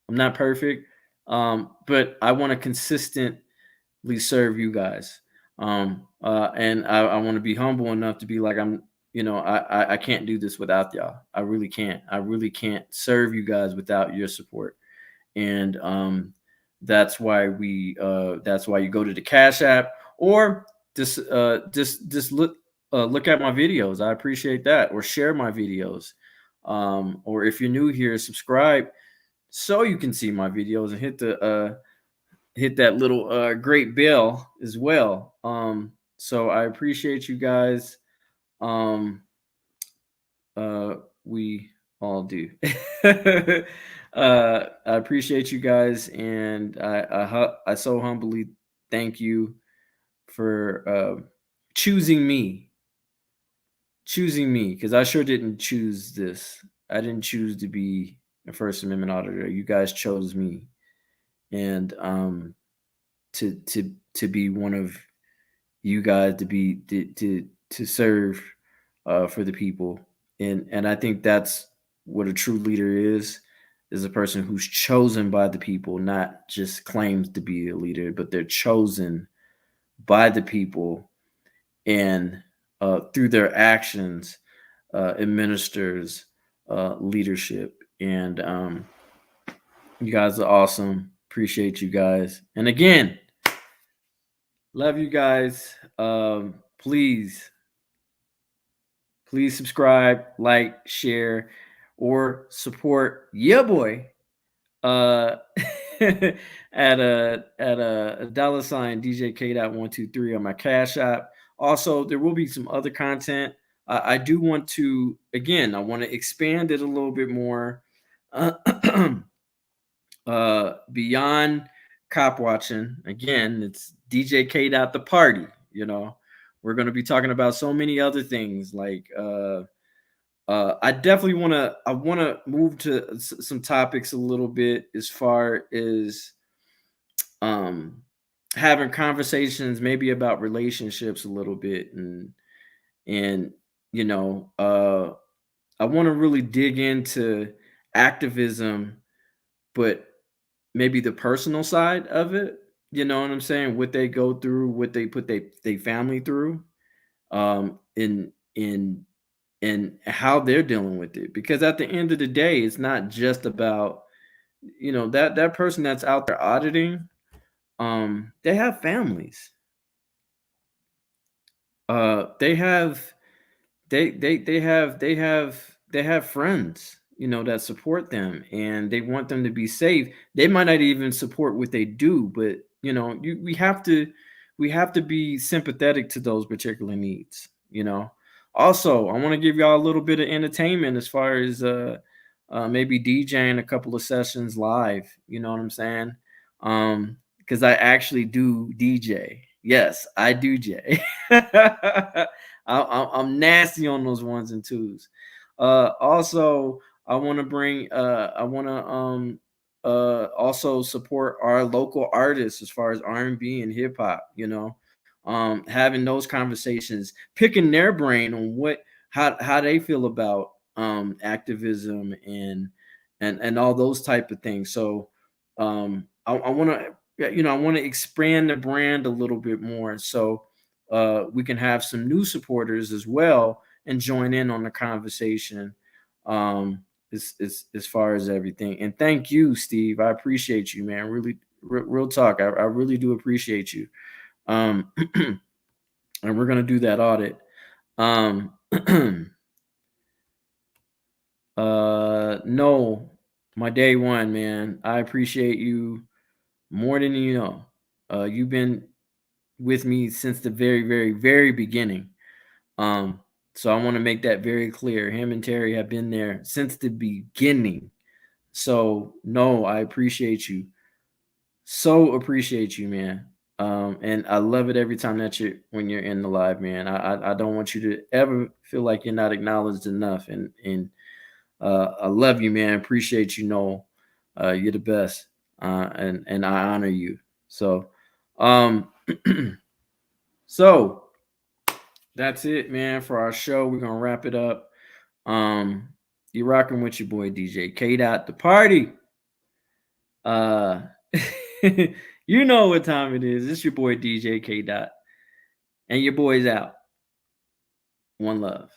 not perfect. But I want to consistently serve you guys. And I want to be humble enough to be like, I can't do this without y'all. I really can't. I really can't serve you guys without your support. And that's why you go to the Cash App or just look at my videos. I appreciate that. Or share my videos. Or if you're new here, subscribe so you can see my videos and hit that little great bell as well. So I appreciate you guys. We all do. I appreciate you guys, and I so humbly thank you for choosing me, because I sure didn't choose this. I didn't choose to be a First Amendment auditor. You guys chose me, and to be one of you guys, to serve for the people, and I think that's what a true leader is a person who's chosen by the people, not just claims to be a leader, but they're chosen by the people, and through their actions administers leadership. And you guys are awesome. Appreciate you guys. And again, love you guys. Please subscribe, like, share. or support your boy at a $sign DJ K.123 on my Cash App. Also, there will be some other content. I do want to, again, I want to expand it a little bit more beyond cop watching. Again, it's DJ K. the party. You know, we're going to be talking about so many other things like I definitely want to move to some topics a little bit as far as having conversations maybe about relationships a little bit, and you know, I want to really dig into activism, but maybe the personal side of it. You know what I'm saying? What they go through, what they put they family through, in and how they're dealing with it. Because at the end of the day, it's not just about, you know, that person that's out there auditing. They have families. They have they have friends, you know, that support them, and they want them to be safe. They might not even support what they do, but you know, we have to be sympathetic to those particular needs, you know. Also, I want to give y'all a little bit of entertainment as far as maybe DJing a couple of sessions live, you know what I'm saying? Because I actually do DJ. Yes, I do J. I'm nasty on those ones and twos. Also, I want to bring. I want to also support our local artists as far as R&B and hip hop. You know, having those conversations, picking their brain on how they feel about activism and all those type of things. So I want to, you know, I want to expand the brand a little bit more. So we can have some new supporters as well and join in on the conversation as far as everything. And thank you, Steve. I appreciate you, man. Really, real talk. I really do appreciate you. And we're gonna do that audit. No, my day one, man. I appreciate you more than you know. You've been with me since the very, very, very beginning. So I want to make that very clear. Him and Terry have been there since the beginning. So no, I appreciate you. So appreciate you, man. And I love it every time that when you're in the live, man. I don't want you to ever feel like you're not acknowledged enough. And I love you, man. Appreciate you, Noel. You're the best. And I honor you. So so that's it, man, for our show. We're gonna wrap it up. You're rocking with your boy DJ K. The party. You know what time it is. It's your boy DJ K. And your boy's out. One love.